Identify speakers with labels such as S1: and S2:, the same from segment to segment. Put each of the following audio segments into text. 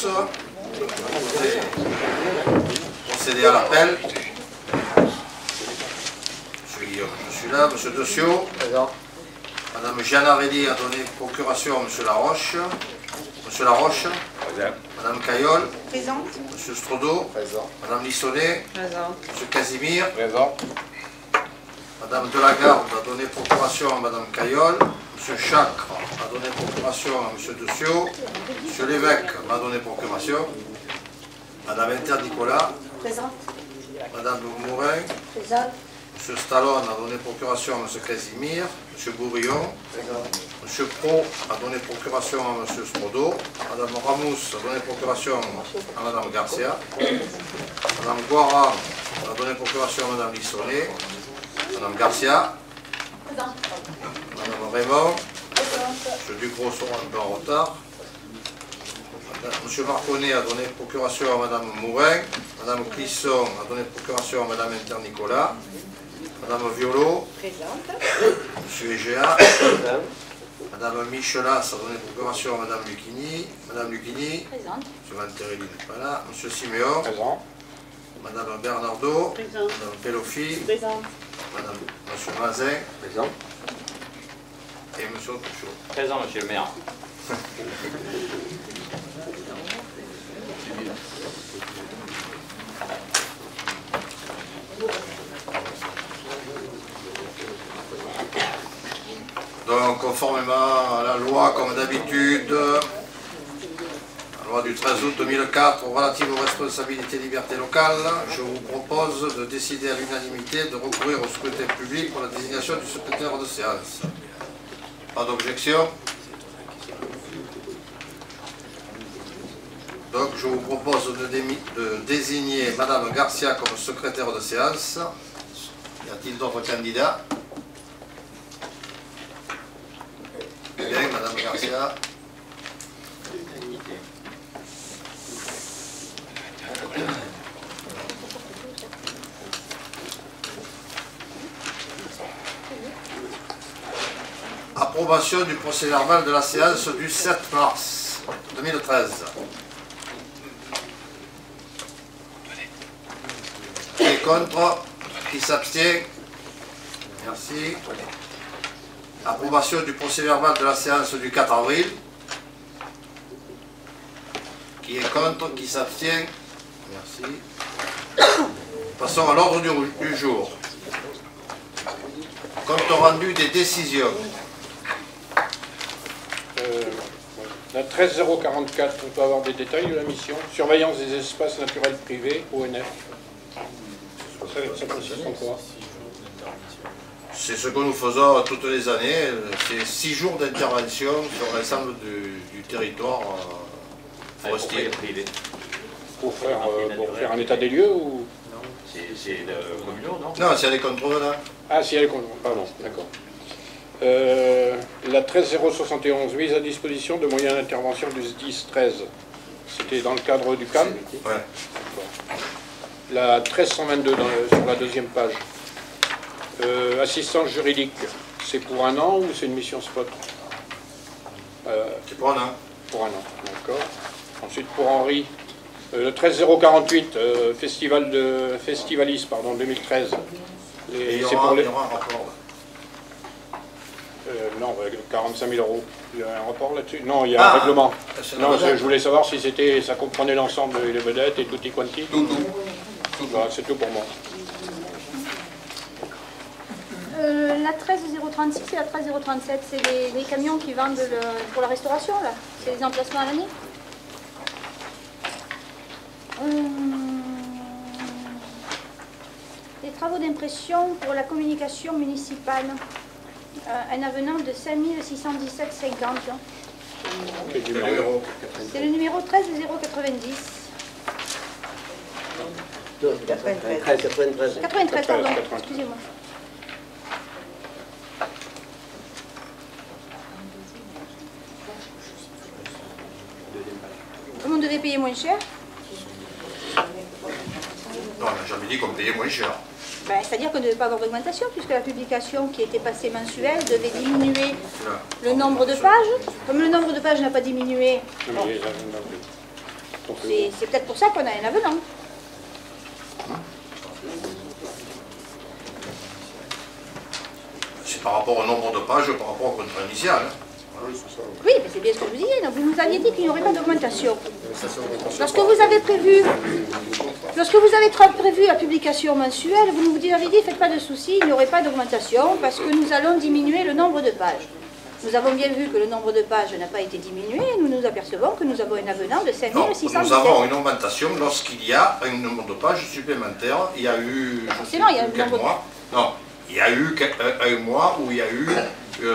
S1: tous. Procéder à l'appel. Monsieur Guillaume, je suis là. Monsieur Dossio.
S2: Présent.
S1: Madame Gianarelli a donné procuration à Monsieur Laroche. Monsieur Laroche.
S3: Présent.
S1: Madame Caillol.
S4: Présente.
S1: Monsieur Strodo.
S2: Présent.
S1: Madame Lissonnet.
S4: Présente.
S1: Monsieur Casimir.
S3: Présent.
S1: Madame Delagarde a donné procuration à Madame Caillol. Monsieur Chacre a donné procuration à Monsieur Dossio. Monsieur l'évêque m'a donné procuration. Madame Inter-Nicolas.
S4: Présente.
S1: Madame Mourin.
S4: Présente.
S1: Monsieur Stallone a donné procuration à Monsieur Casimir. Monsieur Bourillon. Monsieur Pro a donné procuration à Monsieur Strodo. Madame Ramous a donné procuration à Madame Garcia. Madame Guara a donné procuration à Madame Lissonnet. Madame Garcia. Madame Raymond. Monsieur Ducros sera un peu en retard. Monsieur Marconnet a donné procuration à Madame Mourin. Madame Clisson a donné procuration à Madame Inter-Nicolas. Madame Violo.
S4: Présente.
S1: Monsieur Egea. Madame Michelas a donné procuration à Madame Lucchini. Madame Lucchini.
S4: Présente.
S1: Monsieur Manterelli n'est pas là. Monsieur Siméon.
S3: Présent.
S1: Madame Bernardo.
S4: Présente.
S1: Madame Pelofi.
S4: Présente.
S1: Madame Monsieur Mazin.
S2: Présent.
S1: Et Monsieur Touchot.
S3: Présent, monsieur le maire.
S1: Donc, conformément à la loi, comme d'habitude, la loi du 13 août 2004 relative aux responsabilités et libertés locales, je vous propose de décider à l'unanimité de recourir au scrutin public pour la désignation du secrétaire de séance. Pas d'objection? Donc, je vous propose de désigner Madame Garcia comme secrétaire de séance. Y a-t-il d'autres candidats? Bien, Madame Garcia. Approbation du procès-verbal de la séance du 7 mars 2013. Qui est contre? Qui s'abstient? Merci. Approbation du procès-verbal de la séance du 4 avril. Qui est contre? Qui s'abstient? Merci. Passons à l'ordre du jour. Compte rendu des décisions.
S5: La 13044, on peut avoir des détails de la mission. Surveillance des espaces naturels privés, ONF. Ça consiste en quoi?
S1: C'est ce que nous faisons toutes les années. C'est 6 jours d'intervention sur l'ensemble du territoire forestier.
S5: Pour faire un état des lieux ou...
S3: C'est le communaux, non?
S1: Non, c'est les contrevenants.
S5: Ah, si elle est contre. Pardon, d'accord. La 13071, mise à disposition de moyens d'intervention du SDIS 13. C'était dans le cadre du CAM.
S1: Ouais.
S5: La 1322 sur la deuxième page. Assistance juridique, c'est pour un an ou c'est une mission spot?
S1: C'est pour un an.
S5: Pour un an, d'accord. Ensuite pour Henri, le 13048, Festivalis, pardon, 2013.
S1: Et il y
S5: C'est
S1: aura,
S5: pour les...
S1: il y aura un rapport là.
S5: Non, 45 000 €. Il y a un rapport là-dessus? Non, il y a un règlement. Non, je voulais savoir si ça comprenait l'ensemble des vedettes et tutti quanti.
S1: Tout.
S5: Voilà, c'est tout pour moi.
S4: La 13036 et la 13037, c'est les camions qui vendent pour la restauration, là? C'est les emplacements à l'année? Les travaux d'impression pour la communication municipale. Un avenant de 5617,50.
S1: C'est le numéro.
S4: C'est le numéro 13090.
S2: 93.
S4: 93, pardon, excusez-moi. Comment on devait payer moins cher?
S1: Non, on n'a jamais dit qu'on payait moins cher.
S4: Ben, c'est-à-dire qu'on ne devait pas avoir d'augmentation, puisque la publication qui était passée mensuelle devait diminuer le nombre de pages. Comme le nombre de pages n'a pas diminué, C'est peut-être pour ça qu'on a un avenant.
S1: C'est par rapport au nombre de pages, par rapport au contrat initial.
S4: Oui, mais c'est bien ce que je vous disais. Donc vous nous aviez dit qu'il n'y aurait pas d'augmentation. Lorsque vous avez prévu la publication mensuelle, vous nous avez dit, faites pas de soucis, il n'y aurait pas d'augmentation parce que nous allons diminuer le nombre de pages. Nous avons bien vu que le nombre de pages n'a pas été diminué et nous nous apercevons que nous avons un avenant de 5617.
S1: Nous avons une augmentation lorsqu'il y a un nombre de pages supplémentaires. Il y a eu...
S4: Forcément, il y a un nombre de...
S1: Non, il y a eu un mois où il y a eu... je ne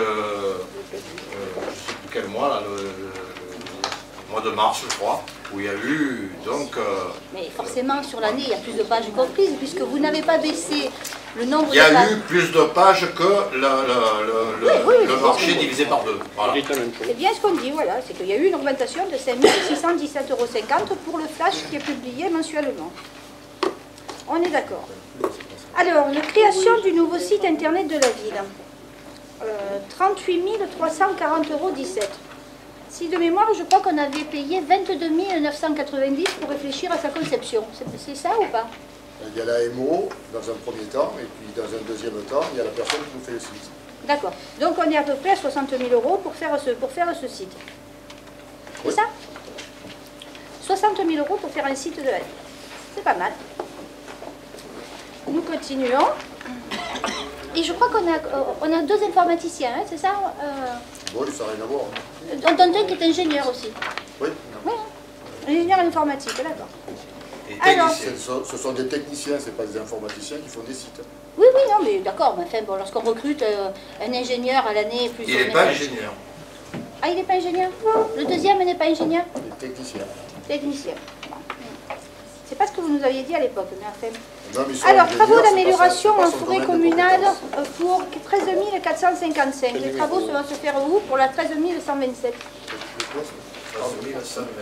S1: sais plus quel mois, là, le mois de mars, je crois, où il y a eu, donc...
S4: Mais forcément, sur l'année, il y a plus de pages comprises, puisque vous n'avez pas baissé le nombre de
S1: pages. Il y a
S4: pages.
S1: eu plus de pages que le marché divisé par deux. Voilà.
S4: C'est bien ce qu'on dit, voilà, c'est qu'il y a eu une augmentation de 5 617,50 € pour le flash qui est publié mensuellement. On est d'accord. Alors, la création du nouveau site internet de la ville. 38 340,17 €. Si de mémoire, je crois qu'on avait payé 22 990 pour réfléchir à sa conception. C'est ça ou pas?
S2: Il y a la MO dans un premier temps, et puis dans un deuxième temps, il y a la personne qui nous fait le site.
S4: D'accord. Donc on est à peu près à 60 000 € pour faire ce site. C'est
S2: Oui.
S4: ça? 60 000 € pour faire un site de la ville. C'est pas mal. Nous continuons. Et je crois qu'on a deux informaticiens, hein, c'est ça?
S2: Bon, ça n'a rien à voir.
S4: Dont un qui est ingénieur aussi.
S2: Oui.
S4: Oui, ingénieur en informatique, d'accord.
S1: Et
S4: Alors,
S2: Ce sont des techniciens, ce pas des informaticiens qui font des sites.
S4: oui, non, mais d'accord. Mais enfin, bon, lorsqu'on recrute un ingénieur à l'année, plus...
S1: il n'est pas ingénieur.
S4: Ah, il n'est pas ingénieur? Le deuxième n'est pas ingénieur?
S2: Des techniciens.
S4: Technicien. C'est pas ce que vous nous aviez dit à l'époque, mais enfin...
S2: Non, mais ils sont
S4: Alors,
S2: ingénieurs,
S4: travaux
S2: c'est
S4: d'amélioration
S2: pas
S4: en
S2: son
S4: forêt
S2: domaine de
S4: communale
S2: compétence.
S4: pour 13 455. Les travaux vont se faire où? Pour la 13 127.
S1: 1127.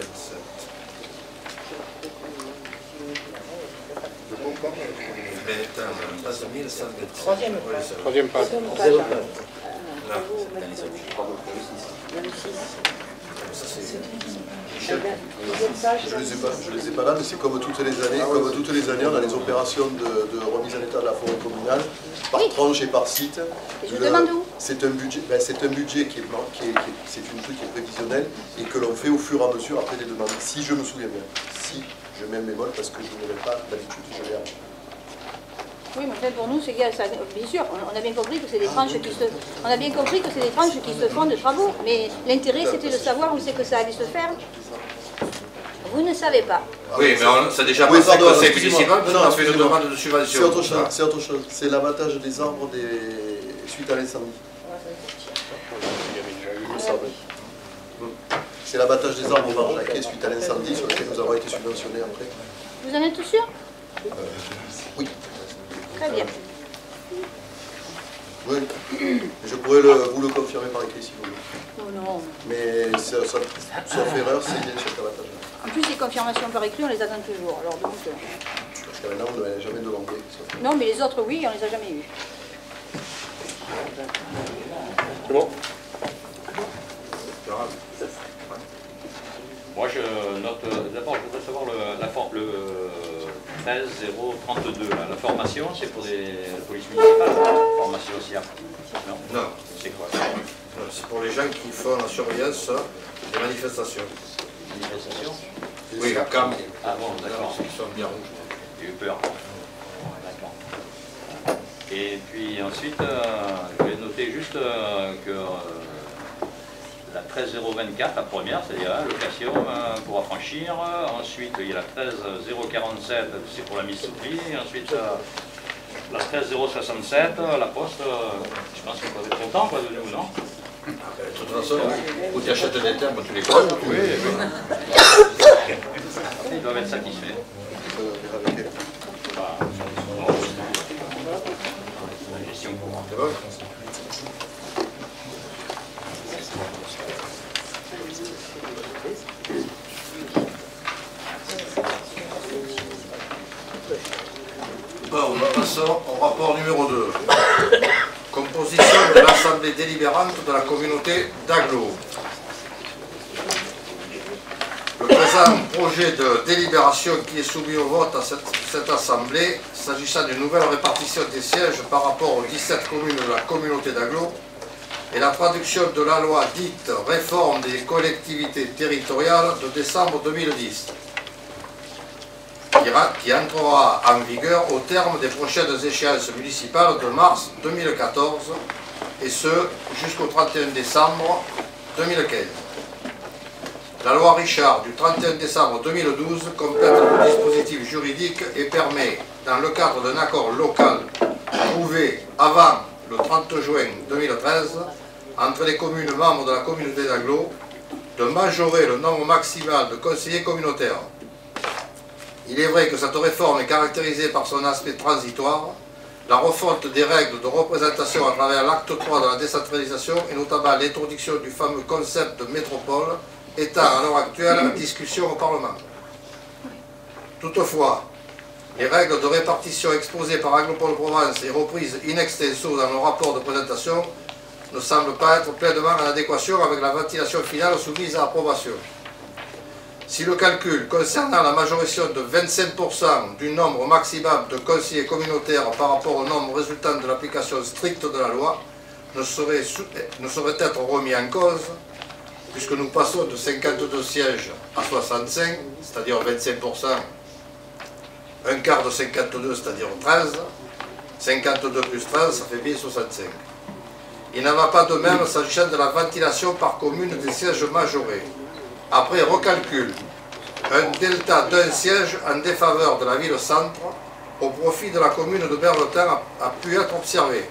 S5: Troisième page.
S6: Je les ai pas là, mais c'est comme toutes les années, on a les opérations de remise en état de la forêt communale, par tranche et par site.
S4: Et je vous demande où?
S6: C'est un budget, c'est une truc qui est prévisionnel et que l'on fait au fur et à mesure après les demandes. Si je me souviens bien, si je mets mes mots parce que je ne l'ai pas d'habitude, je l'ai appris.
S4: Oui, mais enfin, pour nous, c'est bien sûr, on a bien compris que c'est des tranches qui se... On a bien compris que c'est des tranches qui se font de travaux, mais l'intérêt, c'était de savoir où c'est que ça allait se faire. Vous ne savez pas.
S1: Oui, mais c'est déjà
S6: Oui,
S1: passé
S6: pardon,
S1: que c'est
S6: excusez-moi.
S1: municipal, parce
S6: Non,
S1: qu'on a fait une
S6: excusez-moi.
S1: demande de subvention.
S6: C'est autre chose, c'est autre chose. C'est l'abattage des arbres suite à l'incendie. C'est l'abattage des arbres au Barjaquet suite à l'incendie sur lequel nous avons été subventionnés après.
S4: Vous en êtes tout sûr?
S6: Oui.
S4: Très bien.
S6: Oui. Je pourrais vous le confirmer par écrit si vous voulez.
S4: Oh non.
S6: Mais sauf erreur, c'est bien cet abattage.
S4: En plus, les confirmations par écrit, on les attend toujours. Alors donc...
S6: Parce qu'à maintenant, on n'avait jamais demandé.
S4: Non, mais les autres, oui, on les a jamais eus.
S5: C'est bon?
S3: Moi, je note, d'abord, je voudrais savoir le 13032, la formation, c'est pour des polices municipales, la formation SIAP. Non.
S1: Non,
S3: C'est quoi?
S1: c'est pour les gens qui font la surveillance des manifestations.
S3: Manifestation?
S1: Oui, la cam.
S3: Ah bon, d'accord.
S1: Ceux qui sont bien rouges.
S3: J'ai eu peur. D'accord. Et puis ensuite, je vais noter juste que la 13024, la première, c'est-à-dire location pour affranchir. Ensuite, il y a la 13047, c'est pour la mise sous pli. Ensuite, la 13067, la poste, je pense qu'ils peuvent être contents quoi, de nous, non?
S1: De toute façon, ou tu achètes des timbres, tu les colles.
S3: Oui, ils doivent être satisfaits. Bah, bon, la gestion courante.
S1: C'est bon. Bon, nous passons au rapport numéro 2. Composition de l'Assemblée délibérante de la communauté d'Aglo. Le présent présent projet de délibération qui est soumis au vote à cette Assemblée, s'agissant d'une nouvelle répartition des sièges par rapport aux 17 communes de la communauté d'Aglo, et la traduction de la loi dite « Réforme des collectivités territoriales » de décembre 2010, qui entrera en vigueur au terme des prochaines échéances municipales de mars 2014, et ce, jusqu'au 31 décembre 2015. La loi Richard du 31 décembre 2012 complète le dispositif juridique et permet, dans le cadre d'un accord local trouvé avant le 30 juin 2013 entre les communes membres de la communauté d'Aglo, de majorer le nombre maximal de conseillers communautaires. Il est vrai que cette réforme est caractérisée par son aspect transitoire, la refonte des règles de représentation à travers l'acte 3 de la décentralisation et notamment l'introduction du fameux concept de métropole étant à l'heure actuelle en discussion au Parlement. Toutefois, les règles de répartition exposées par Aglopole Provence et reprises in extenso dans le rapport de présentation ne semblent pas être pleinement en adéquation avec la ventilation finale soumise à approbation. Si le calcul concernant la majoration de 25% du nombre maximal de conseillers communautaires par rapport au nombre résultant de l'application stricte de la loi ne saurait être remis en cause, puisque nous passons de 52 sièges à 65, c'est-à-dire 25%, un quart de 52, c'est-à-dire 13, 52 plus 13, ça fait bien 65. Il n'en va pas de même s'agissant de la ventilation par commune des sièges majorés. Après recalcul, un delta d'un siège en défaveur de la ville-centre au profit de la commune de Berletin a pu être observé.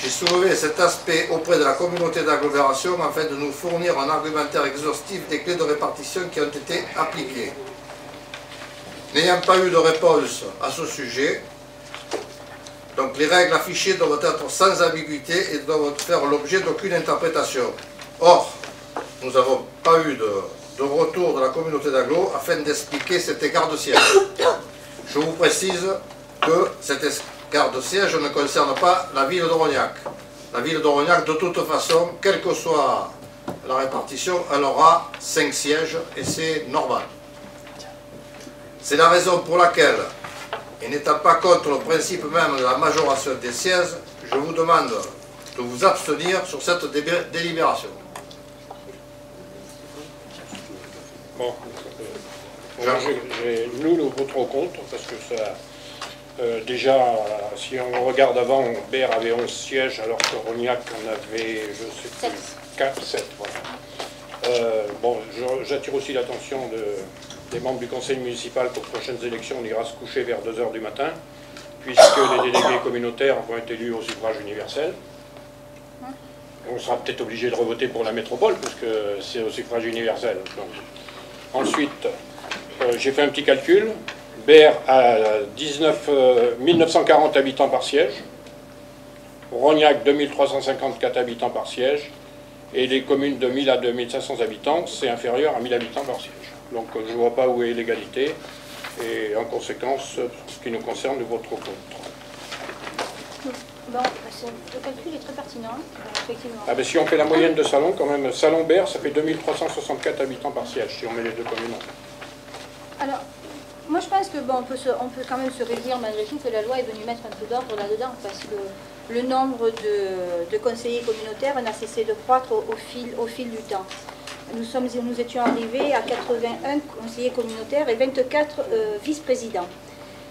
S1: J'ai soulevé cet aspect auprès de la communauté d'agglomération afin de nous fournir un argumentaire exhaustif des clés de répartition qui ont été appliquées. N'ayant pas eu de réponse à ce sujet, donc les règles affichées doivent être sans ambiguïté et doivent faire l'objet d'aucune interprétation. Or, nous n'avons pas eu de retour de la communauté d'Aglo afin d'expliquer cet écart de siège. Je vous précise que cet écart de siège ne concerne pas la ville de Rognac. La ville de Rognac, de toute façon, quelle que soit la répartition, elle aura 5 sièges et c'est normal. C'est la raison pour laquelle, et n'étant pas contre le principe même de la majoration des sièges, je vous demande de vous abstenir sur cette délibération.
S5: Bon, nous voterons contre parce que ça, déjà, si on regarde avant, Berre avait 11 sièges alors que Rognac en avait, je sais plus, 4, 7. Voilà. Bon, j'attire aussi l'attention des membres du conseil municipal qu'aux prochaines élections, on ira se coucher vers 2 h du matin, puisque les délégués communautaires vont être élus au suffrage universel. On sera peut-être obligé de revoter pour la métropole, puisque c'est au suffrage universel. Donc, ensuite, j'ai fait un petit calcul. Berre a 1940 habitants par siège. Rognac, 2354 habitants par siège. Et les communes de 1000 à 2500 habitants, c'est inférieur à 1000 habitants par siège. Donc je ne vois pas où est l'égalité. Et en conséquence, ce qui nous concerne, nous voterons contre.
S4: Bon, le calcul est très pertinent, effectivement.
S5: Ah ben, si on fait la moyenne de Salon, quand même, Salon-Berre, ça fait 2364 habitants par siège, si on met les deux communes.
S4: Alors, moi je pense que bon, on peut quand même se réjouir malgré tout que la loi est venue mettre un peu d'ordre là-dedans, parce que le nombre de conseillers communautaires n'a cessé de croître au fil du temps. Nous étions arrivés à 81 conseillers communautaires et 24 vice-présidents.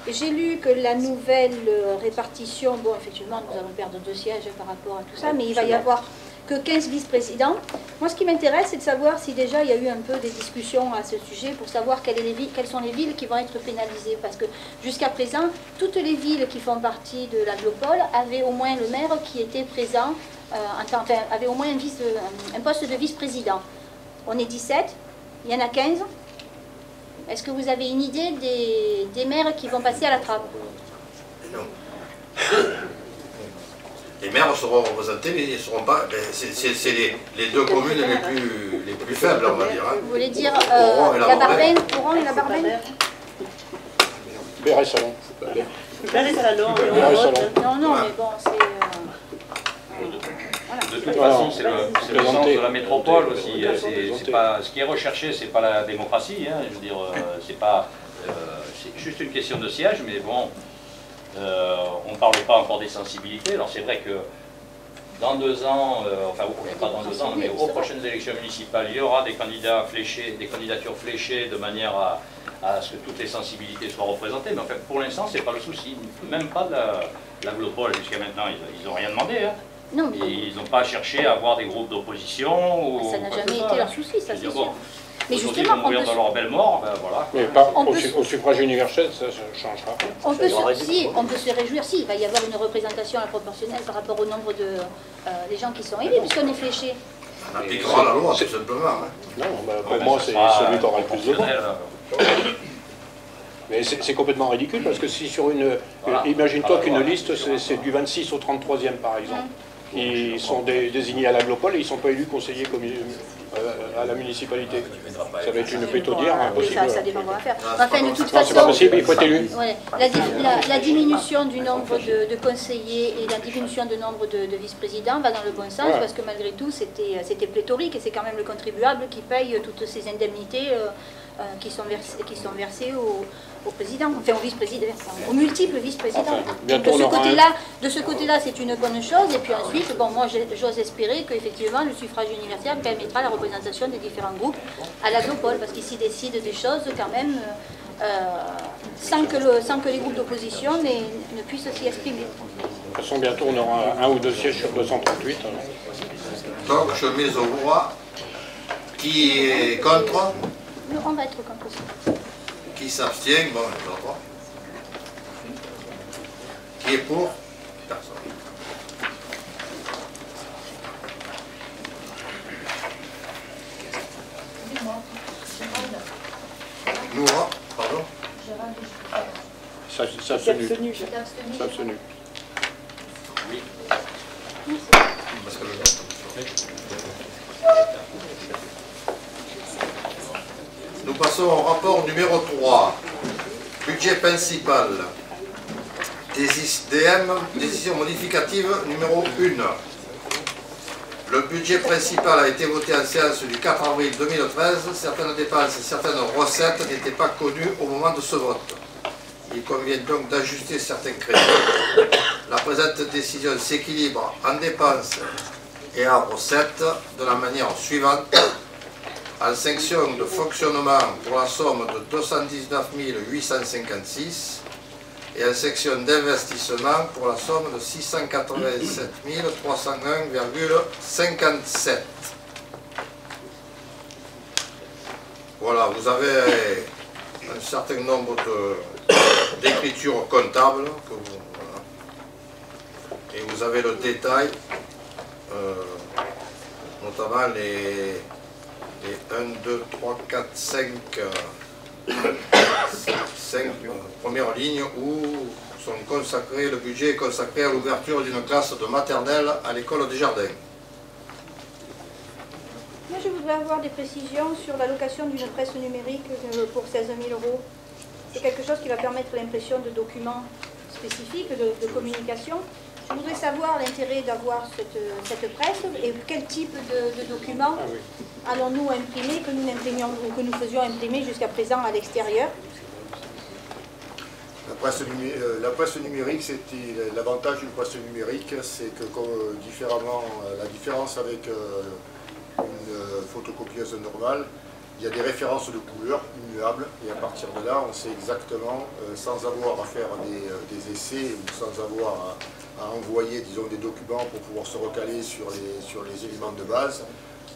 S4: J'ai lu que la nouvelle répartition, bon effectivement nous allons perdre 2 sièges par rapport à tout ça, mais il va y avoir que 15 vice-présidents. Moi ce qui m'intéresse c'est de savoir si déjà il y a eu un peu des discussions à ce sujet pour savoir quelles sont les villes qui vont être pénalisées. Parce que jusqu'à présent, toutes les villes qui font partie de l'Aglopole avaient au moins le maire qui était présent, avait au moins un poste de vice-président. On est 17, il y en a 15. Est-ce que vous avez une idée des maires qui vont passer à la trappe?
S1: Non. Les maires seront représentés, mais ils ne seront pas. C'est les deux communes les plus faibles, on va dire. Hein.
S4: Vous voulez dire Oran et la Barbaine?
S5: Berre et Salon.
S7: Berre et Salon.
S5: Berre et Salon.
S4: Non, mais bon, c'est...
S3: De toute toute façon, c'est le sens de la métropole aussi. C'est pas, ce qui est recherché, c'est pas la démocratie. Hein, je veux dire, c'est juste une question de siège, mais bon, on ne parle pas encore des sensibilités. Alors c'est vrai que dans 2 ans, enfin pas dans 2 ans, mais aux prochaines élections municipales, il y aura des candidats fléchés, des candidatures fléchées de manière à ce que toutes les sensibilités soient représentées. Mais en fait, pour l'instant, c'est pas le souci, même pas de l'Aglopole. Jusqu'à maintenant, ils n'ont rien demandé. Hein.
S4: Non, mais
S3: ils n'ont pas cherché à avoir des groupes d'opposition.
S4: Ça n'a jamais été leur souci, ça c'est sûr.
S3: Bon,
S4: mais justement,
S3: on peut dans leur belle mort, ben voilà.
S5: Mais pas au suffrage universel, ça ne changera pas.
S4: On peut se réjouir, si, il va y avoir une représentation à la proportionnelle par rapport au nombre de des gens qui sont élus, puisqu'on est fléché.
S1: On appliquera la loi, tout simplement. Hein.
S5: Non, bah, pour moi, c'est celui qui aura le plus de voix. Mais c'est complètement ridicule, parce que si sur une... Voilà. Imagine-toi qu'une liste, c'est du 26 au 33e, par exemple. Ils sont désignés à l'Aglopole et ils ne sont pas élus conseillers à la municipalité. Ça va être une pétaudière impossible.
S4: Ça dépendra à faire. Enfin, de toute
S5: façon, c'est pas possible, il faut être élu.
S4: Ouais, la diminution du nombre de conseillers et la diminution du nombre de vice-présidents va dans le bon sens, parce que malgré tout, c'était pléthorique et c'est quand même le contribuable qui paye toutes ces indemnités qui sont versées au président, enfin au vice-président, aux multiples vice-présidents. Enfin, de ce côté-là, c'est une bonne chose. Et puis ensuite, bon, moi, j'ose espérer qu'effectivement, le suffrage universel permettra la représentation des différents groupes à l'Aglopole, parce qu'ils s'y décident des choses quand même sans que les groupes d'opposition ne puissent s'y exprimer.
S5: De toute façon, bientôt, on aura 1 ou 2 sièges sur 238.
S1: Donc, je mets au voix. Qui est contre?
S4: Nous, on va être contre ça.
S1: Qui s'abstient? Bon, d'accord. Qui est pour? Personne. Nous, pardon?
S5: S'abstenu.
S3: Oui.
S1: Parce que le vote. Nous passons au rapport numéro 3. Budget principal. Décision modificative numéro 1. Le budget principal a été voté en séance du 4 avril 2013. Certaines dépenses et certaines recettes n'étaient pas connues au moment de ce vote. Il convient donc d'ajuster certains crédits. La présente décision s'équilibre en dépenses et en recettes de la manière suivante. En section de fonctionnement pour la somme de 219 856 et en section d'investissement pour la somme de 687 301,57. Voilà, vous avez un certain nombre d'écritures comptables que voilà. Et vous avez le détail, notamment les 1, 2, 3, 4, 5 premières lignes où sont consacrés, le budget est consacré à l'ouverture d'une classe de maternelle à l'école des Jardins.
S4: Moi, je voudrais avoir des précisions sur l'allocation d'une presse numérique pour 16 000 €. C'est quelque chose qui va permettre l'impression de documents spécifiques, de communication. Je voudrais savoir l'intérêt d'avoir cette presse et quel type de documents allons-nous imprimer, que nous imprimions ou que nous faisions imprimer jusqu'à présent à l'extérieur.
S2: La presse numérique, c'était l'avantage d'une presse numérique, c'est que la différence avec une photocopieuse normale, il y a des références de couleurs immuables et à partir de là, on sait exactement, sans avoir à faire des essais ou sans avoir à envoyer, disons, des documents pour pouvoir se recaler sur les éléments de base,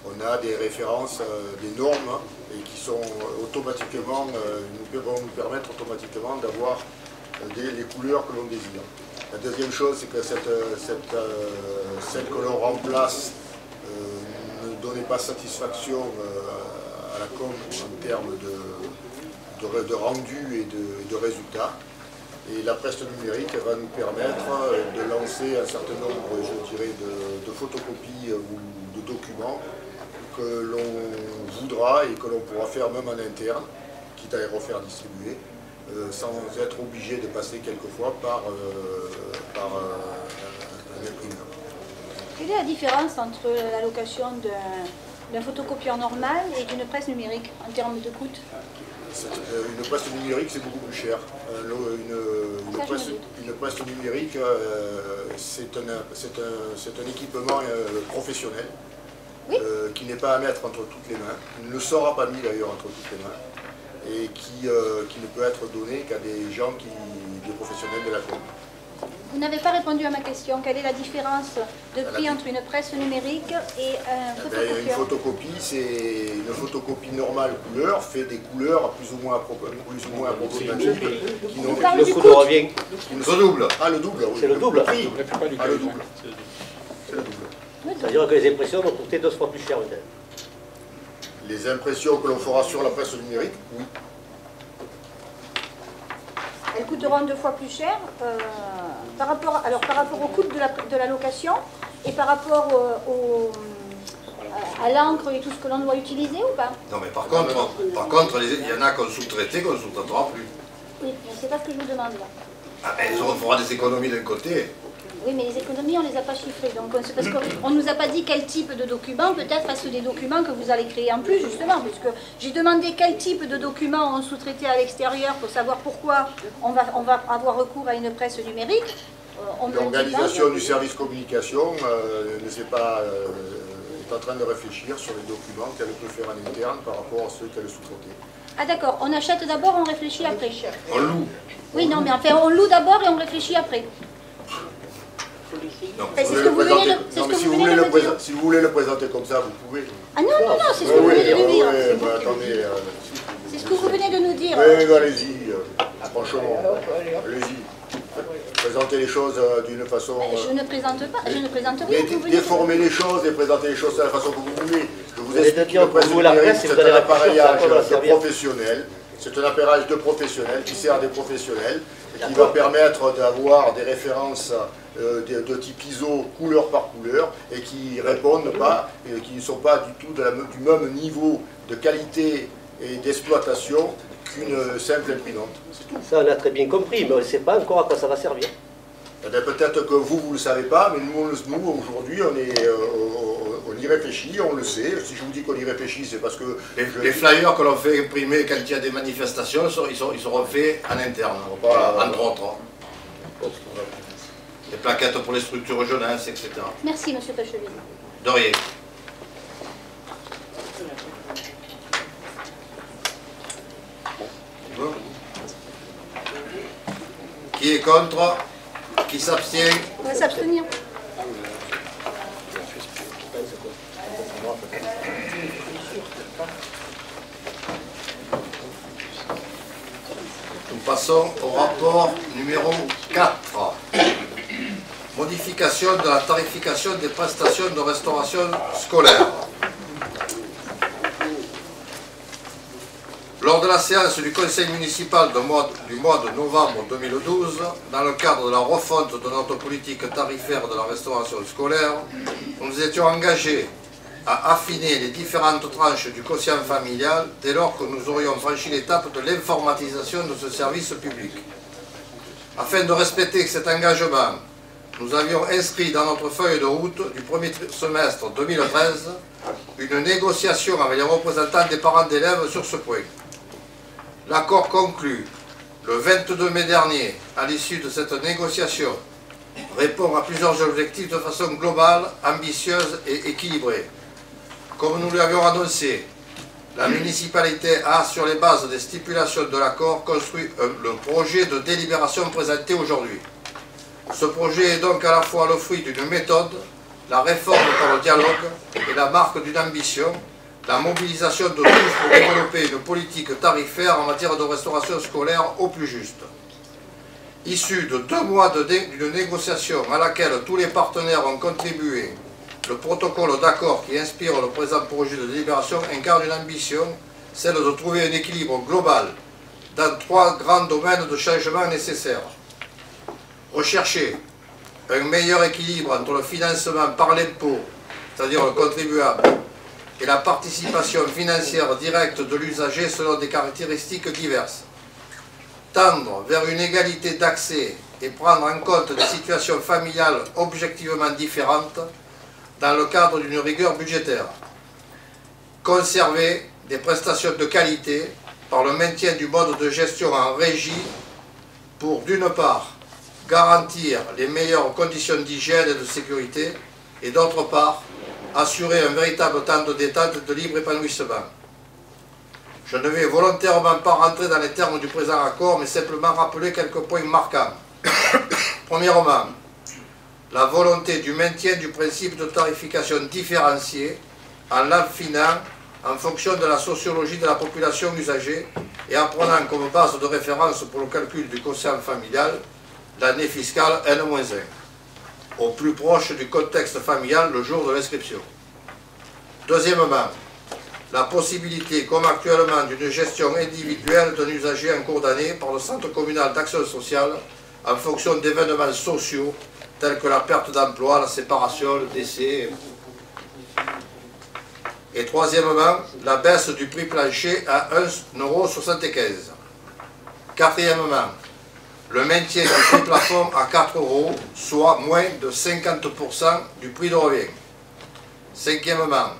S2: on a des références, des normes et qui sont automatiquement, vont nous permettre automatiquement d'avoir les couleurs que l'on désire. La deuxième chose, c'est que celle que l'on remplace ne donnait pas satisfaction à la com en termes de rendu et de résultats. Et la presse numérique va nous permettre de lancer un certain nombre, je dirais, de photocopies ou de documents que l'on voudra et que l'on pourra faire même en interne, quitte à les refaire distribuer, sans être obligé de passer quelquefois par un imprimeur.
S4: Quelle est la différence entre la location d'un photocopieur normal et d'une presse numérique en termes de coût?
S2: Une presse numérique, c'est beaucoup plus cher. Une presse numérique, c'est un équipement professionnel,
S4: oui,
S2: qui n'est pas à mettre entre toutes les mains. Il ne le sera pas mis d'ailleurs entre toutes les mains, et qui ne peut être donné qu'à des gens, des professionnels de la com.
S4: Vous n'avez pas répondu à ma question. Quelle est la différence de prix entre une presse numérique et un photocopieur?
S2: Une photocopie, c'est une photocopie normale couleur, fait des couleurs plus ou moins approximatives.
S7: Le coût de revient.
S2: Le double. Ah, le double, oui.
S7: C'est le double.
S2: Ah, le double. C'est le double.
S7: C'est-à-dire que les impressions vont coûter 2 fois plus cher peut-être.
S2: Les impressions que l'on fera sur la presse numérique, oui.
S4: Elles coûteront 2 fois plus cher par rapport au coût de la location et par rapport à l'encre et tout ce que l'on doit utiliser ou pas?
S1: Non, mais par contre, il y en a qu'on sous-traitait, qu'on ne sous-traitera plus.
S4: Oui, mais c'est pas ce que je vous demande là.
S1: Ah, ben, on fera des économies d'un côté.
S4: Oui, mais les économies, on ne les a pas chiffrées. Donc, parce qu'on ne nous a pas dit quel type de document, peut-être est-ce des documents que vous allez créer en plus, justement, puisque j'ai demandé quel type de documents on sous-traitait à l'extérieur pour savoir pourquoi on va avoir recours à une presse numérique.
S2: L'organisation du service communication est en train de réfléchir sur les documents qu'elle peut faire en interne par rapport à ceux qu'elle sous-traitait.
S4: Ah d'accord, on achète d'abord, on réfléchit après.
S1: On loue.
S4: Oui, non, mais enfin, on loue d'abord et on réfléchit après. C'est ce que vous venez de me dire.
S2: Si vous voulez le présenter comme ça, vous pouvez.
S4: Ah non, c'est ce que vous venez de nous dire.
S2: Attendez.
S4: C'est ce que vous venez de nous dire.
S2: Oui, allez-y, franchement, allez-y. Présenter les choses d'une façon...
S4: Je ne présente rien.
S2: Déformer les choses et présenter les choses de la façon que vous voulez. Je vous explique que
S7: c'est un appareillage
S2: professionnel. C'est un appareillage de professionnels qui sert à des professionnels et qui va permettre d'avoir des références de type ISO couleur par couleur et qui répondent pas, et qui ne sont pas du tout du même niveau de qualité et d'exploitation qu'une simple imprimante.
S7: Ça, on a très bien compris, mais on ne sait pas encore à quoi ça va servir.
S2: Peut-être que vous ne le savez pas, mais nous aujourd'hui, on y réfléchit, on le sait. Si je vous dis qu'on y réfléchit, c'est parce que...
S1: Les flyers que l'on fait imprimer quand il y a des manifestations, ils seront faits en interne, entre autres. Les plaquettes pour les structures jeunesse, etc.
S4: Merci, monsieur Pacheville.
S1: De rien. Qui est contre? Qui s'abstient?
S4: On va s'abstenir.
S1: Nous passons au rapport numéro 4. Modification de la tarification des prestations de restauration scolaire. Lors de la séance du conseil municipal du mois de novembre 2012, dans le cadre de la refonte de notre politique tarifaire de la restauration scolaire, nous nous étions engagés à affiner les différentes tranches du quotient familial dès lors que nous aurions franchi l'étape de l'informatisation de ce service public. Afin de respecter cet engagement, nous avions inscrit dans notre feuille de route du premier semestre 2013 une négociation avec les représentants des parents d'élèves sur ce point. L'accord conclu le 22 mai dernier, à l'issue de cette négociation, répond à plusieurs objectifs de façon globale, ambitieuse et équilibrée. Comme nous l'avions annoncé, la municipalité a, sur les bases des stipulations de l'accord, construit le projet de délibération présenté aujourd'hui. Ce projet est donc à la fois le fruit d'une méthode, la réforme par le dialogue et la marque d'une ambition, la mobilisation de tous pour développer une politique tarifaire en matière de restauration scolaire au plus juste. Issu de 2 mois d'une négociation à laquelle tous les partenaires ont contribué, le protocole d'accord qui inspire le présent projet de délibération incarne une ambition, celle de trouver un équilibre global dans 3 grands domaines de changement nécessaires. Rechercher un meilleur équilibre entre le financement par l'impôt, c'est-à-dire le contribuable, et la participation financière directe de l'usager selon des caractéristiques diverses. Tendre vers une égalité d'accès et prendre en compte des situations familiales objectivement différentes dans le cadre d'une rigueur budgétaire. Conserver des prestations de qualité par le maintien du mode de gestion en régie pour, d'une part, garantir les meilleures conditions d'hygiène et de sécurité et, d'autre part, assurer un véritable temps de détente et de libre épanouissement. Je ne vais volontairement pas rentrer dans les termes du présent accord, mais simplement rappeler quelques points marquants. Premièrement, la volonté du maintien du principe de tarification différenciée en l'affinant en fonction de la sociologie de la population usagée et en prenant comme base de référence pour le calcul du quotient familial l'année fiscale N-1, au plus proche du contexte familial le jour de l'inscription. Deuxièmement, la possibilité, comme actuellement, d'une gestion individuelle d'un usager en cours d'année par le Centre communal d'action sociale en fonction d'événements sociaux tels que la perte d'emploi, la séparation, le décès. Et troisièmement, la baisse du prix plancher à 1,75 €. Quatrièmement, le maintien du prix plafond à 4 €, soit moins de 50% du prix de revient. Cinquièmement,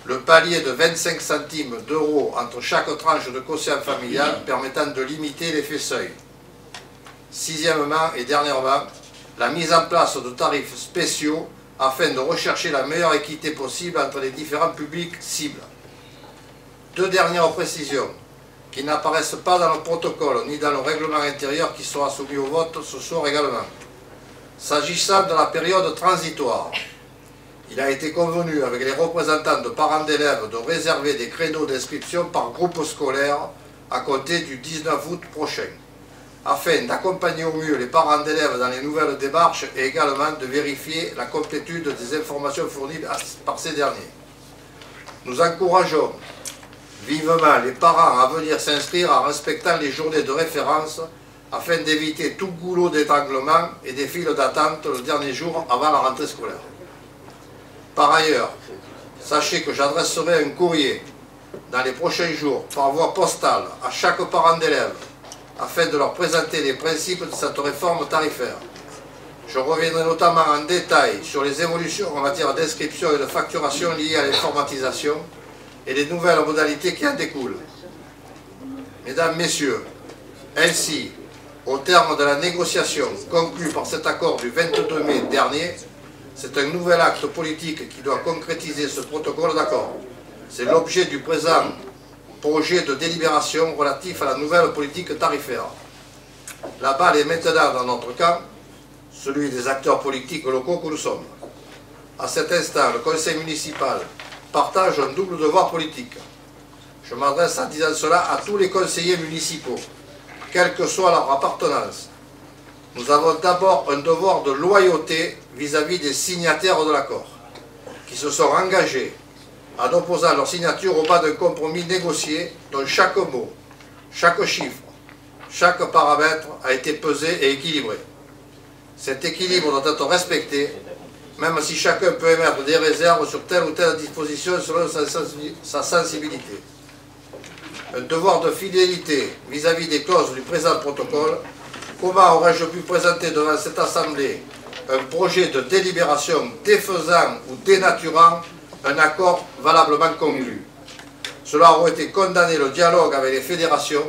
S1: le palier de 25 centimes d'euros entre chaque tranche de quotient familial permettant de limiter l'effet seuil. Sixièmement et dernièrement, la mise en place de tarifs spéciaux afin de rechercher la meilleure équité possible entre les différents publics cibles. Deux dernières précisions qui n'apparaissent pas dans le protocole ni dans le règlement intérieur qui sera soumis au vote ce soir également. S'agissant de la période transitoire, il a été convenu avec les représentants de parents d'élèves de réserver des créneaux d'inscription par groupe scolaire à compter du 19 août prochain, afin d'accompagner au mieux les parents d'élèves dans les nouvelles démarches et également de vérifier la complétude des informations fournies par ces derniers. Nous encourageons vivement les parents à venir s'inscrire en respectant les journées de référence afin d'éviter tout goulot d'étranglement et des files d'attente le dernier jour avant la rentrée scolaire. Par ailleurs, sachez que j'adresserai un courrier dans les prochains jours par voie postale à chaque parent d'élève afin de leur présenter les principes de cette réforme tarifaire. Je reviendrai notamment en détail sur les évolutions en matière d'inscription et de facturation liées à l'informatisation et les nouvelles modalités qui en découlent. Mesdames, Messieurs, ainsi, au terme de la négociation conclue par cet accord du 22 mai dernier, c'est un nouvel acte politique qui doit concrétiser ce protocole d'accord. C'est l'objet du présent projet de délibération relatif à la nouvelle politique tarifaire. La balle est maintenant dans notre camp, celui des acteurs politiques locaux que nous sommes. À cet instant, le conseil municipal partage un double devoir politique. Je m'adresse en disant cela à tous les conseillers municipaux, quelle que soit leur appartenance. Nous avons d'abord un devoir de loyauté vis-à-vis des signataires de l'accord, qui se sont engagés en opposant leur signature au bas d'un compromis négocié dont chaque mot, chaque chiffre, chaque paramètre a été pesé et équilibré. Cet équilibre doit être respecté, même si chacun peut émettre des réserves sur telle ou telle disposition selon sa sensibilité. Un devoir de fidélité vis-à-vis des clauses du présent protocole. Comment aurais-je pu présenter devant cette Assemblée un projet de délibération défaisant ou dénaturant un accord valablement conclu? Cela aurait été condamner le dialogue avec les fédérations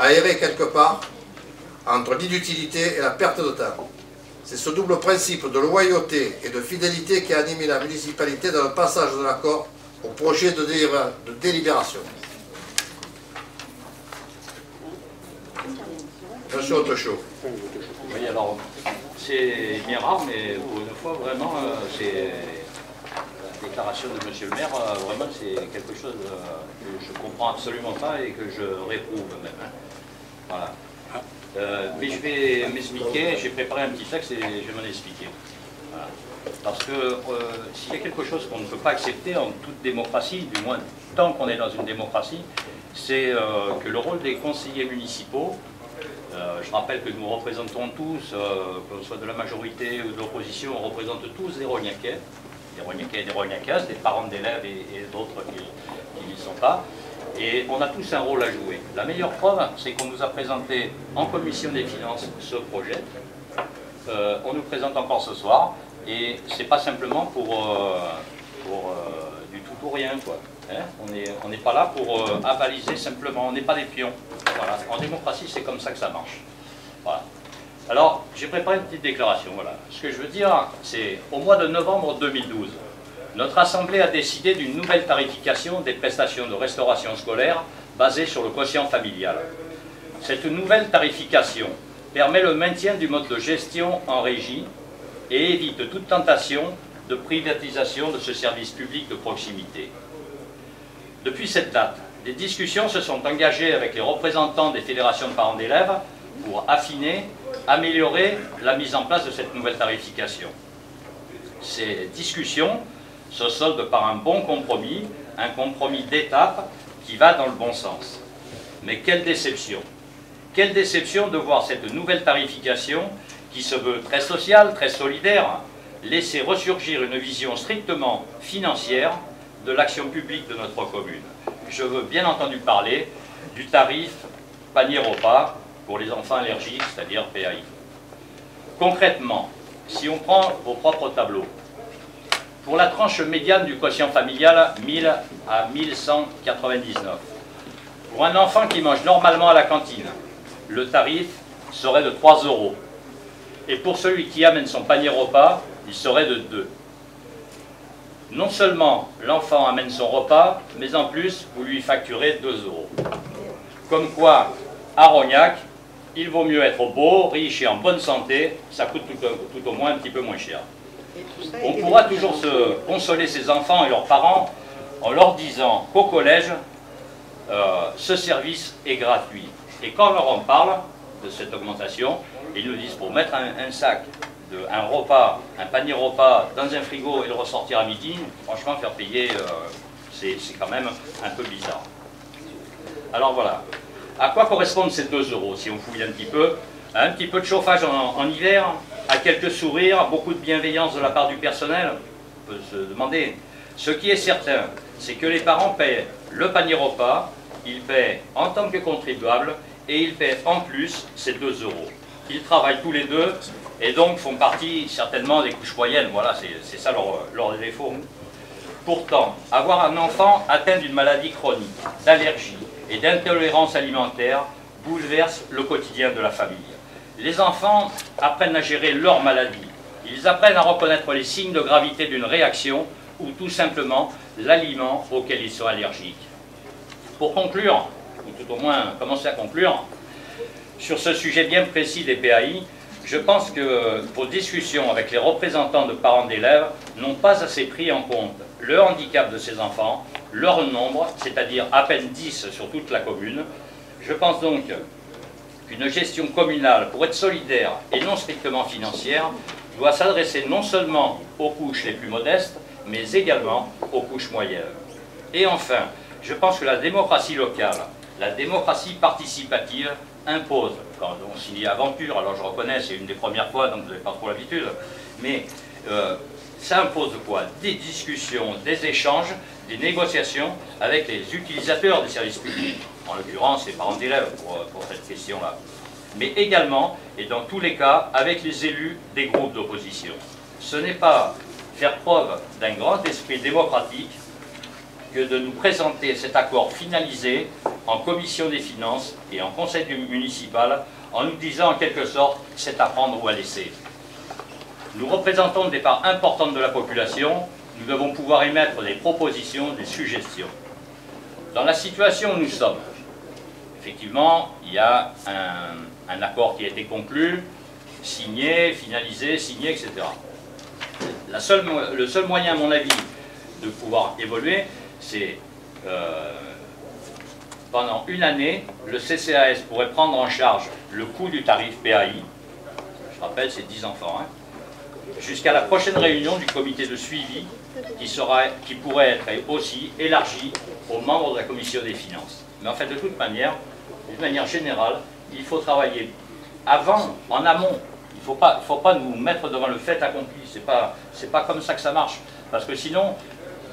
S1: à errer quelque part entre l'inutilité et la perte de temps. C'est ce double principe de loyauté et de fidélité qui a animé la municipalité dans le passage de l'accord au projet de délibération. Monsieur Autochaud.
S3: Oui, alors, c'est bien rare, mais pour une fois, vraiment, c'est la déclaration de monsieur le maire, vraiment, c'est quelque chose que je ne comprends absolument pas et que je réprouve même. Hein. Voilà. Mais je vais m'expliquer, j'ai préparé un petit texte et je vais m'en expliquer. Voilà. Parce que s'il y a quelque chose qu'on ne peut pas accepter en toute démocratie, du moins tant qu'on est dans une démocratie, c'est que le rôle des conseillers municipaux, je rappelle que nous représentons tous, qu'on soit de la majorité ou de l'opposition, on représente tous des Rognacais et des Rognacaises, des parents d'élèves et d'autres qui n'y sont pas. Et on a tous un rôle à jouer. La meilleure preuve, c'est qu'on nous a présenté en commission des finances ce projet. On nous présente encore ce soir Et c'est pas simplement pour du tout ou rien, quoi. Hein, on n'est pas là pour avaliser simplement, on n'est pas des pions. Voilà. En démocratie, c'est comme ça que ça marche. Voilà. Alors, j'ai préparé une petite déclaration. Voilà. Ce que je veux dire, c'est au mois de novembre 2012, notre Assemblée a décidé d'une nouvelle tarification des prestations de restauration scolaire basée sur le quotient familial. Cette nouvelle tarification permet le maintien du mode de gestion en régie et évite toute tentation de privatisation de ce service public de proximité. Depuis cette date, des discussions se sont engagées avec les représentants des fédérations de parents d'élèves pour affiner, améliorer la mise en place de cette nouvelle tarification. Ces discussions se soldent par un bon compromis, un compromis d'étape qui va dans le bon sens. Mais quelle déception! Quelle déception de voir cette nouvelle tarification, qui se veut très sociale, très solidaire, laisser ressurgir une vision strictement financière de l'action publique de notre commune. Je veux bien entendu parler du tarif panier repas pour les enfants allergiques, c'est-à-dire PAI. Concrètement, si on prend vos propres tableaux, pour la tranche médiane du quotient familial, 1000 à 1199. Pour un enfant qui mange normalement à la cantine, le tarif serait de 3 €. Et pour celui qui amène son panier repas, il serait de 2. Non seulement l'enfant amène son repas, mais en plus, vous lui facturez 2 €. Comme quoi, à Rognac, il vaut mieux être beau, riche et en bonne santé, ça coûte tout au moins un petit peu moins cher. On pourra toujours se consoler ses enfants et leurs parents en leur disant qu'au collège, ce service est gratuit. Et quand on leur en parle de cette augmentation, ils nous disent pour mettre un sac, un repas, un panier repas dans un frigo et le ressortir à midi, franchement faire payer, c'est quand même un peu bizarre. Alors voilà, à quoi correspondent ces 2 € si on fouille un petit peu de chauffage en hiver, à quelques sourires, beaucoup de bienveillance de la part du personnel, on peut se demander. Ce qui est certain, c'est que les parents paient le panier repas, ils paient en tant que contribuables et ils paient en plus ces 2 €. Ils travaillent tous les deux et donc font partie certainement des couches moyennes, voilà, c'est ça leur défaut. Pourtant, avoir un enfant atteint d'une maladie chronique, d'allergie et d'intolérance alimentaire bouleverse le quotidien de la famille. Les enfants apprennent à gérer leur maladie. Ils apprennent à reconnaître les signes de gravité d'une réaction ou tout simplement l'aliment auquel ils sont allergiques. Pour conclure, ou tout au moins commencer à conclure, sur ce sujet bien précis des PAI, je pense que vos discussions avec les représentants de parents d'élèves n'ont pas assez pris en compte le handicap de ces enfants, leur nombre, c'est-à-dire à peine 10 sur toute la commune. Je pense donc qu'une gestion communale, pour être solidaire et non strictement financière, doit s'adresser non seulement aux couches les plus modestes, mais également aux couches moyennes. Et enfin, je pense que la démocratie locale, la démocratie participative impose, quand on signe aventure, alors je reconnais, c'est une des premières fois, donc vous n'avez pas trop l'habitude, mais ça impose quoi? Des discussions, des échanges, des négociations avec les utilisateurs des services publics, en l'occurrence les parents d'élèves pour cette question-là, mais également, et dans tous les cas, avec les élus des groupes d'opposition. Ce n'est pas faire preuve d'un grand esprit démocratique que de nous présenter cet accord finalisé en commission des finances et en conseil municipal en nous disant en quelque sorte c'est à prendre ou à laisser. Nous représentons des parts importantes de la population, nous devons pouvoir émettre des propositions, des suggestions. Dans la situation où nous sommes, effectivement, il y a un accord qui a été conclu, signé, finalisé, signé, etc. Le seul moyen, à mon avis, de pouvoir évoluer, c'est pendant une année, le CCAS pourrait prendre en charge le coût du tarif PAI, je rappelle, c'est 10 enfants, hein, jusqu'à la prochaine réunion du comité de suivi qui pourrait être aussi élargi aux membres de la commission des finances. Mais en fait, de toute manière, d'une manière générale, il faut travailler avant, en amont. Il ne faut pas nous mettre devant le fait accompli. C'est pas comme ça que ça marche. Parce que sinon,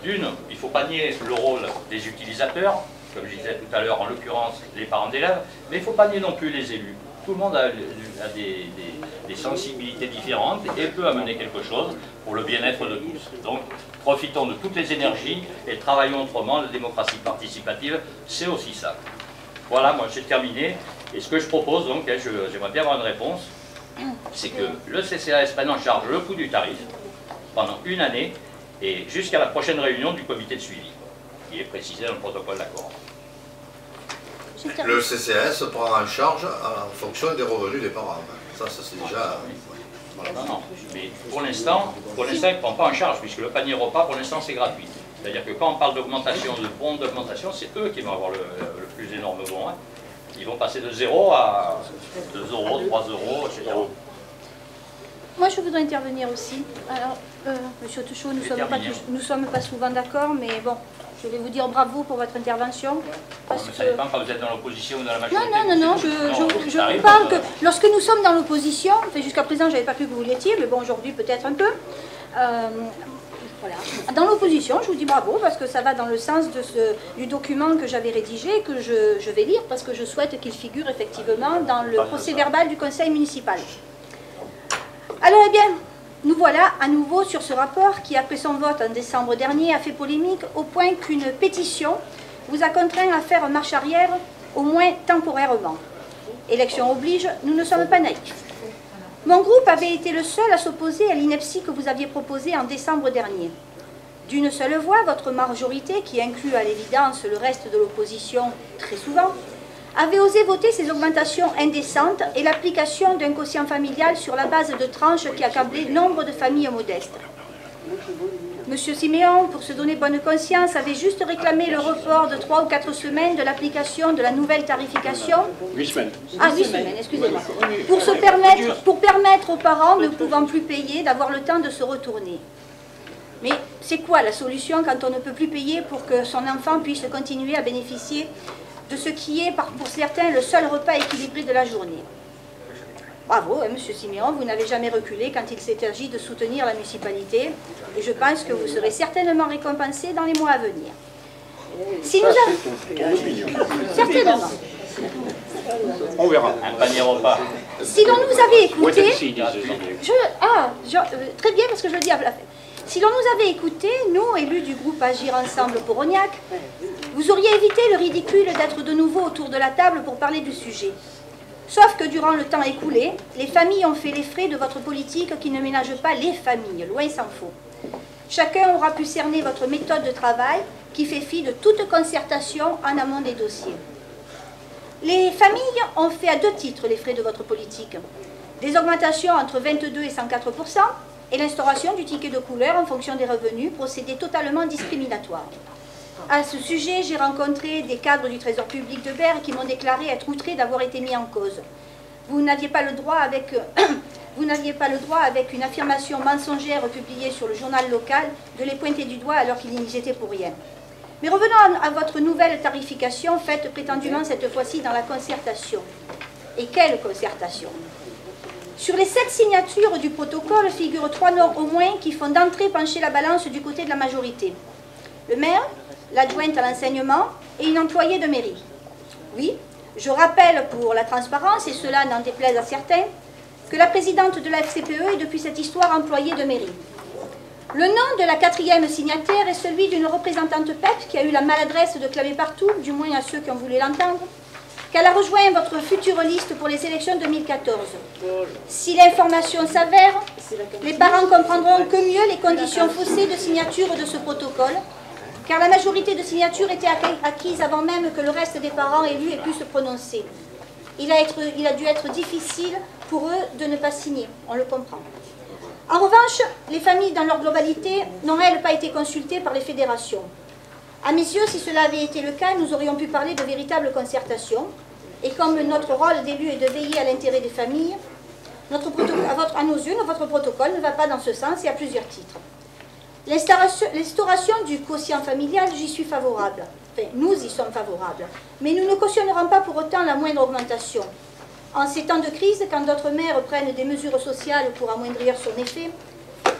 S3: d'une, il ne faut pas nier le rôle des utilisateurs, comme je disais tout à l'heure, en l'occurrence les parents d'élèves, mais il ne faut pas nier non plus les élus. tout le monde a des sensibilités différentes et peut amener quelque chose pour le bien-être de tous. Donc, profitons de toutes les énergies et travaillons autrement. La démocratie participative, c'est aussi ça. Voilà, moi j'ai terminé. Et ce que je propose, donc, j'aimerais bien avoir une réponse, c'est que le CCAS prenne en charge le coût du tarif pendant une année et jusqu'à la prochaine réunion du comité de suivi, qui est précisé dans le protocole d'accord.
S1: Le CCAS prend en charge en fonction des revenus des parents. Ça c'est déjà... Voilà.
S3: Non, mais pour l'instant, il ne prend pas en charge, puisque le panier repas, pour l'instant, c'est gratuit. C'est-à-dire que quand on parle d'augmentation, de bons d'augmentation, c'est eux qui vont avoir le plus énorme bon. Hein. Ils vont passer de 0 à 2 euros, 3 euros, etc.
S4: Moi, je voudrais intervenir aussi. Alors, Monsieur Touchot, nous ne sommes pas souvent d'accord, mais bon, je vais vous dire bravo pour votre intervention. Parce
S3: que... Ça dépend quand vous êtes dans l'opposition ou dans la majorité.
S4: Non, je vous parle que lorsque nous sommes dans l'opposition, enfin, jusqu'à présent, je n'avais pas cru que vous l'étiez, mais bon, aujourd'hui, peut-être un peu. Voilà. Dans l'opposition, je vous dis bravo, parce que ça va dans le sens du document que j'avais rédigé et que je vais lire, parce que je souhaite qu'il figure effectivement dans le procès-verbal du conseil municipal. Alors, eh bien, nous voilà à nouveau sur ce rapport qui, après son vote en décembre dernier, a fait polémique au point qu'une pétition vous a contraint à faire marche arrière, au moins temporairement. Élection oblige, nous ne sommes pas naïfs. Mon groupe avait été le seul à s'opposer à l'ineptie que vous aviez proposée en décembre dernier. D'une seule voix, votre majorité, qui inclut à l'évidence le reste de l'opposition très souvent, avait osé voter ces augmentations indécentes et l'application d'un quotient familial sur la base de tranches qui accablait nombre de familles modestes. Monsieur Siméon, pour se donner bonne conscience, avait juste réclamé le report de 3 ou 4 semaines de l'application de la nouvelle tarification.
S5: 8 semaines.
S4: Ah, 8 semaines, excusez-moi. Pour permettre aux parents ne pouvant plus payer d'avoir le temps de se retourner. Mais c'est quoi la solution quand on ne peut plus payer pour que son enfant puisse continuer à bénéficier de ce qui est, pour certains, le seul repas équilibré de la journée? Bravo, hein, Monsieur Siméon, vous n'avez jamais reculé quand il s'est agi de soutenir la municipalité, et je pense que vous serez certainement récompensé dans les mois à venir. Si nous avons... Certainement.
S5: On verra.
S3: Un panier repas.
S4: Si l'on nous avait écouté... très bien, parce que je le dis à la fin. Si l'on nous avait écouté, nous, élus du groupe Agir Ensemble pour Rognac, vous auriez évité le ridicule d'être de nouveau autour de la table pour parler du sujet. Sauf que durant le temps écoulé, les familles ont fait les frais de votre politique qui ne ménage pas les familles, loin s'en faut. Chacun aura pu cerner votre méthode de travail qui fait fi de toute concertation en amont des dossiers. Les familles ont fait à 2 titres les frais de votre politique. Des augmentations entre 22 et 104% et l'instauration du ticket de couleur en fonction des revenus, procédé totalement discriminatoire. À ce sujet, j'ai rencontré des cadres du Trésor public de Berre qui m'ont déclaré être outrés d'avoir été mis en cause. Vous n'aviez pas le droit avec une affirmation mensongère publiée sur le journal local de les pointer du doigt alors qu'ils n'y étaient pour rien. Mais revenons à votre nouvelle tarification faite prétendument cette fois-ci dans la concertation. Et quelle concertation? Sur les 7 signatures du protocole figurent 3 noms au moins qui font d'entrée pencher la balance du côté de la majorité. Le maire, l'adjointe à l'enseignement et une employée de mairie. Oui, je rappelle pour la transparence, et cela n'en déplaise à certains, que la présidente de la FCPE est depuis cette histoire employée de mairie. Le nom de la 4e signataire est celui d'une représentante PEP qui a eu la maladresse de clamer partout, du moins à ceux qui ont voulu l'entendre, qu'elle a rejoint votre future liste pour les élections 2014. Si l'information s'avère, les parents comprendront que mieux les conditions faussées de signature de ce protocole, car la majorité de signatures était acquise avant même que le reste des parents élus ait pu se prononcer. Il a dû être difficile pour eux de ne pas signer, on le comprend. En revanche, les familles dans leur globalité n'ont elles pas été consultées par les fédérations. À mes yeux, si cela avait été le cas, nous aurions pu parler de véritable concertation. Et comme notre rôle d'élu est de veiller à l'intérêt des familles, à nos yeux, votre protocole ne va pas dans ce sens et à plusieurs titres. L'instauration du quotient familial, j'y suis favorable. Enfin, nous y sommes favorables. Mais nous ne cautionnerons pas pour autant la moindre augmentation. En ces temps de crise, quand d'autres maires prennent des mesures sociales pour amoindrir son effet,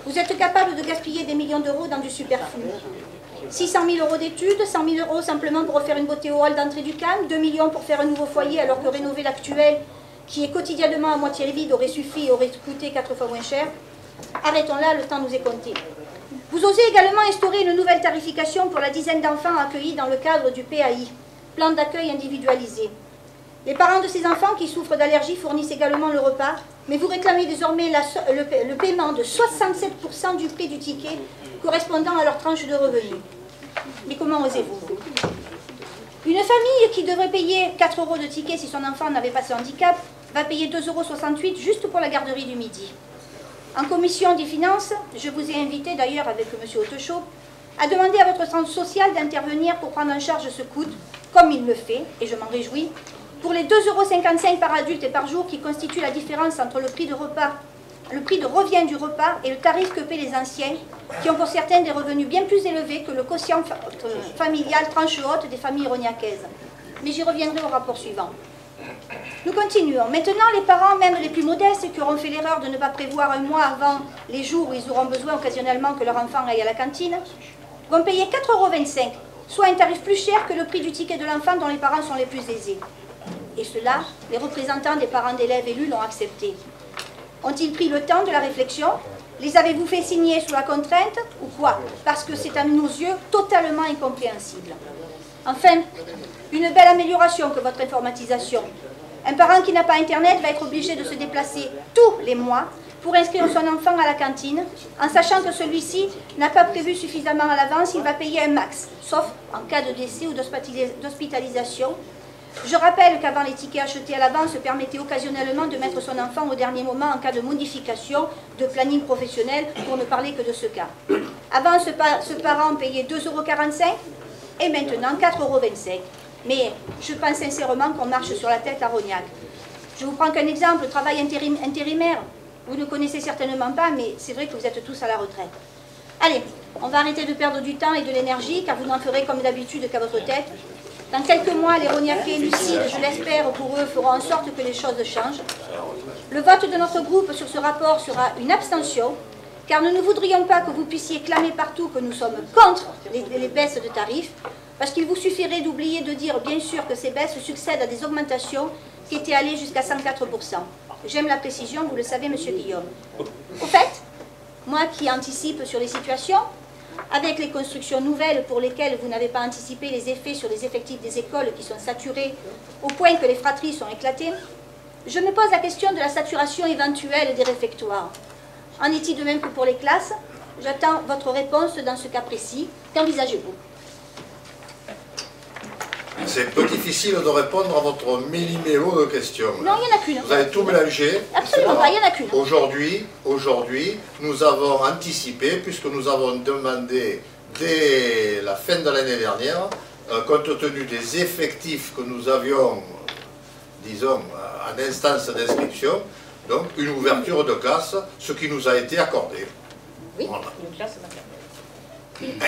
S4: vous êtes capable de gaspiller des millions d'euros dans du superflu. 600 000 euros d'études, 100 000 euros simplement pour refaire une beauté au hall d'entrée du CAM, 2 millions pour faire un nouveau foyer alors que rénover l'actuel qui est quotidiennement à moitié vide, aurait suffi et aurait coûté 4 fois moins cher. Arrêtons là, le temps nous est compté. Vous osez également instaurer une nouvelle tarification pour la dizaine d'enfants accueillis dans le cadre du PAI, plan d'accueil individualisé. Les parents de ces enfants qui souffrent d'allergies fournissent également le repas, mais vous réclamez désormais le paiement de 67% du prix du ticket correspondant à leur tranche de revenus. Mais comment osez-vous? Une famille qui devrait payer 4 € de ticket si son enfant n'avait pas ce handicap va payer 2,68 € juste pour la garderie du midi. En commission des finances, je vous ai invité d'ailleurs avec M. Hautechau à demander à votre centre social d'intervenir pour prendre en charge ce coût, comme il le fait, et je m'en réjouis, pour les 2,55 € par adulte et par jour qui constituent la différence entre le prix de revient du repas et le tarif que paient les anciens, qui ont pour certains des revenus bien plus élevés que le quotient familial tranche haute des familles rognacaises. Mais j'y reviendrai au rapport suivant. Nous continuons. Maintenant, les parents, même les plus modestes, qui auront fait l'erreur de ne pas prévoir un mois avant les jours où ils auront besoin occasionnellement que leur enfant aille à la cantine, vont payer 4,25 €, soit un tarif plus cher que le prix du ticket de l'enfant dont les parents sont les plus aisés. Et cela, les représentants des parents d'élèves élus l'ont accepté. Ont-ils pris le temps de la réflexion? Les avez-vous fait signer sous la contrainte ou quoi? Parce que c'est à nos yeux totalement incompréhensible. Enfin, une belle amélioration que votre informatisation. Un parent qui n'a pas Internet va être obligé de se déplacer tous les mois pour inscrire son enfant à la cantine, en sachant que celui-ci n'a pas prévu suffisamment à l'avance, il va payer un max, sauf en cas de décès ou d'hospitalisation. Je rappelle qu'avant les tickets achetés à l'avance permettaient occasionnellement de mettre son enfant au dernier moment en cas de modification de planning professionnel, pour ne parler que de ce cas. Avant, ce parent payait 2,45 € et maintenant 4,25 €. Mais je pense sincèrement qu'on marche sur la tête à Rognac. Je vous prends qu'un exemple, le travail intérimaire. Vous ne connaissez certainement pas, mais c'est vrai que vous êtes tous à la retraite. Allez, on va arrêter de perdre du temps et de l'énergie, car vous n'en ferez comme d'habitude qu'à votre tête. Dans quelques mois, les Rognacais lucides, je l'espère pour eux, feront en sorte que les choses changent. Le vote de notre groupe sur ce rapport sera une abstention, car nous ne voudrions pas que vous puissiez clamer partout que nous sommes contre les baisses de tarifs, parce qu'il vous suffirait d'oublier de dire, bien sûr, que ces baisses succèdent à des augmentations qui étaient allées jusqu'à 104%. J'aime la précision, vous le savez, Monsieur Guillaume. Au fait, moi qui anticipe sur les situations, avec les constructions nouvelles pour lesquelles vous n'avez pas anticipé les effets sur les effectifs des écoles qui sont saturés au point que les fratries sont éclatées, je me pose la question de la saturation éventuelle des réfectoires. En est-il de même que pour les classes? J'attends votre réponse dans ce cas précis. Qu'envisagez-vous?
S1: C'est un peu difficile de répondre à votre méli-mélo de questions.
S4: Non, il n'y en a qu'une.
S1: Vous avez tout mélangé.
S4: Absolument pas, il n'y en a qu'une.
S1: Aujourd'hui, nous avons anticipé, puisque nous avons demandé dès la fin de l'année dernière, compte tenu des effectifs que nous avions, disons, en instance d'inscription, donc une ouverture de classe, ce qui nous a été accordé.
S4: Oui,
S1: voilà.
S4: une classe maternelle.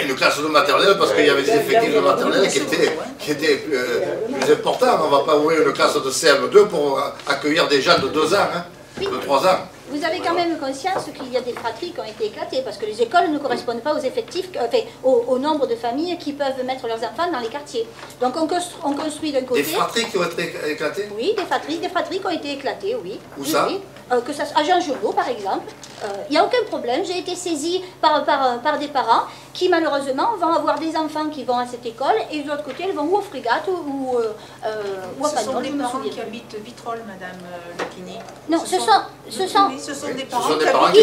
S1: Une classe de maternelle, parce qu'il y avait des effectifs de maternelle qui étaient plus importants. On ne va pas ouvrir une classe de CM2 pour accueillir des gens de 2 ans, hein, de 3 ans.
S4: Vous avez quand même conscience qu'il y a des fratries qui ont été éclatées, parce que les écoles ne correspondent pas aux effectifs, enfin, au nombre de familles qui peuvent mettre leurs enfants dans les quartiers. Donc on construit d'un côté...
S1: Des fratries qui ont été éclatées?
S4: Oui, des fratries qui ont été éclatées, oui.
S1: Où
S4: oui,
S1: ça?
S4: Oui. Que ça à Jean Genot, par exemple. Il n'y a aucun problème. J'ai été saisie par des parents qui, malheureusement, vont avoir des enfants qui vont à cette école et de l'autre côté, elles vont ou aux frégates ou à
S8: Ce sont
S4: Pagnol,
S8: des
S4: je me
S8: parents
S4: souviens.
S8: qui habitent Vitrolles, Madame Lepini.
S4: Non, ce sont
S8: des
S1: Ce
S8: parents
S1: sont des
S8: qui
S1: parents
S8: habitent...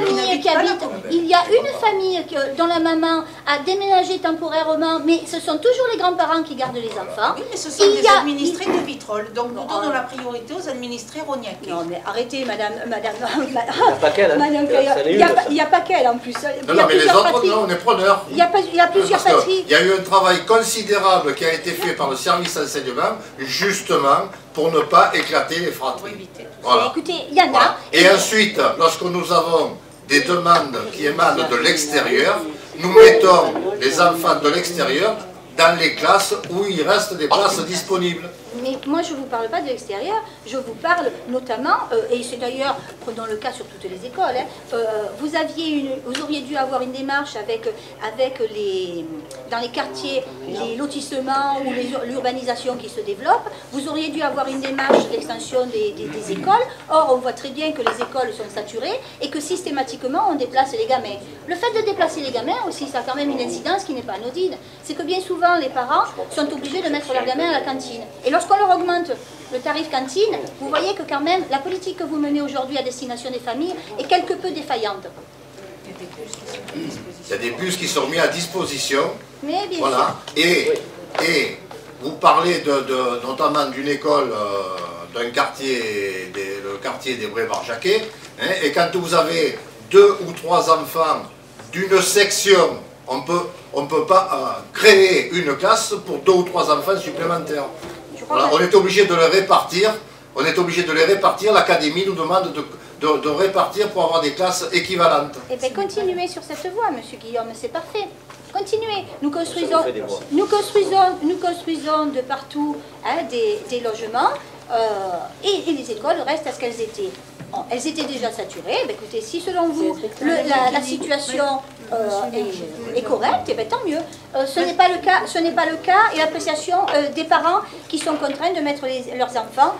S1: qui n'habitent pas la commune.
S4: Il y a une famille dont la maman a déménagé temporairement, mais ce sont toujours les grands-parents qui gardent les enfants.
S8: Oui, mais ce sont des administrés de Vitrolles. Donc nous donnons la priorité aux administrés rognacais.
S4: Non, mais arrêtez, madame.
S7: Il n'y a pas qu'elle, hein.
S4: Madame
S7: Ça
S4: Caillard.
S7: n'est
S4: Il n'y a pas qu'elle en plus.
S1: Non, mais les autres, non, on est preneurs.
S4: Il y a plusieurs
S1: Parce que
S4: fratries.
S1: il y a eu un travail considérable qui a été fait par le service d'enseignement, justement, pour ne pas éclater les fratries. Voilà.
S4: Écoutez, il y en a.
S1: Et ensuite, lorsque nous avons des demandes qui émanent de l'extérieur, nous mettons les enfants de l'extérieur dans les classes où il reste des places disponibles.
S4: Mais moi, je ne vous parle pas de l'extérieur, je vous parle notamment, et c'est d'ailleurs, prenons le cas sur toutes les écoles, hein, vous auriez dû avoir une démarche avec dans les quartiers, les lotissements ou l'urbanisation qui se développe, vous auriez dû avoir une démarche d'extension des écoles. Or, on voit très bien que les écoles sont saturées et que systématiquement, on déplace les gamins. Le fait de déplacer les gamins aussi, ça a quand même une incidence qui n'est pas anodine. C'est que bien souvent, les parents sont obligés de mettre leurs gamins à la cantine. Et lorsqu'on leur augmente le tarif cantine, vous voyez que quand même, la politique que vous menez aujourd'hui à destination des familles est quelque peu défaillante.
S1: Il y a des bus qui sont mis à disposition.
S4: Mais bien
S1: voilà.
S4: sûr.
S1: Et vous parlez notamment d'une école, d'un quartier, le quartier des Brais-Barjaquet, hein, et quand vous avez 2 ou 3 enfants d'une section, on peut pas créer une classe pour 2 ou 3 enfants supplémentaires. Voilà, on est obligé de les répartir. L'académie nous demande de répartir pour avoir des classes équivalentes.
S4: Eh bien, continuez sur cette voie, monsieur Guillaume, c'est parfait. Continuez. Nous construisons de partout, hein, des logements et les écoles restent à ce qu'elles étaient. Bon, elles étaient déjà saturées. Ben, écoutez, si selon vous la situation est correcte, eh ben, tant mieux. Ce n'est pas le cas et l'appréciation des parents qui sont contraints de mettre leurs enfants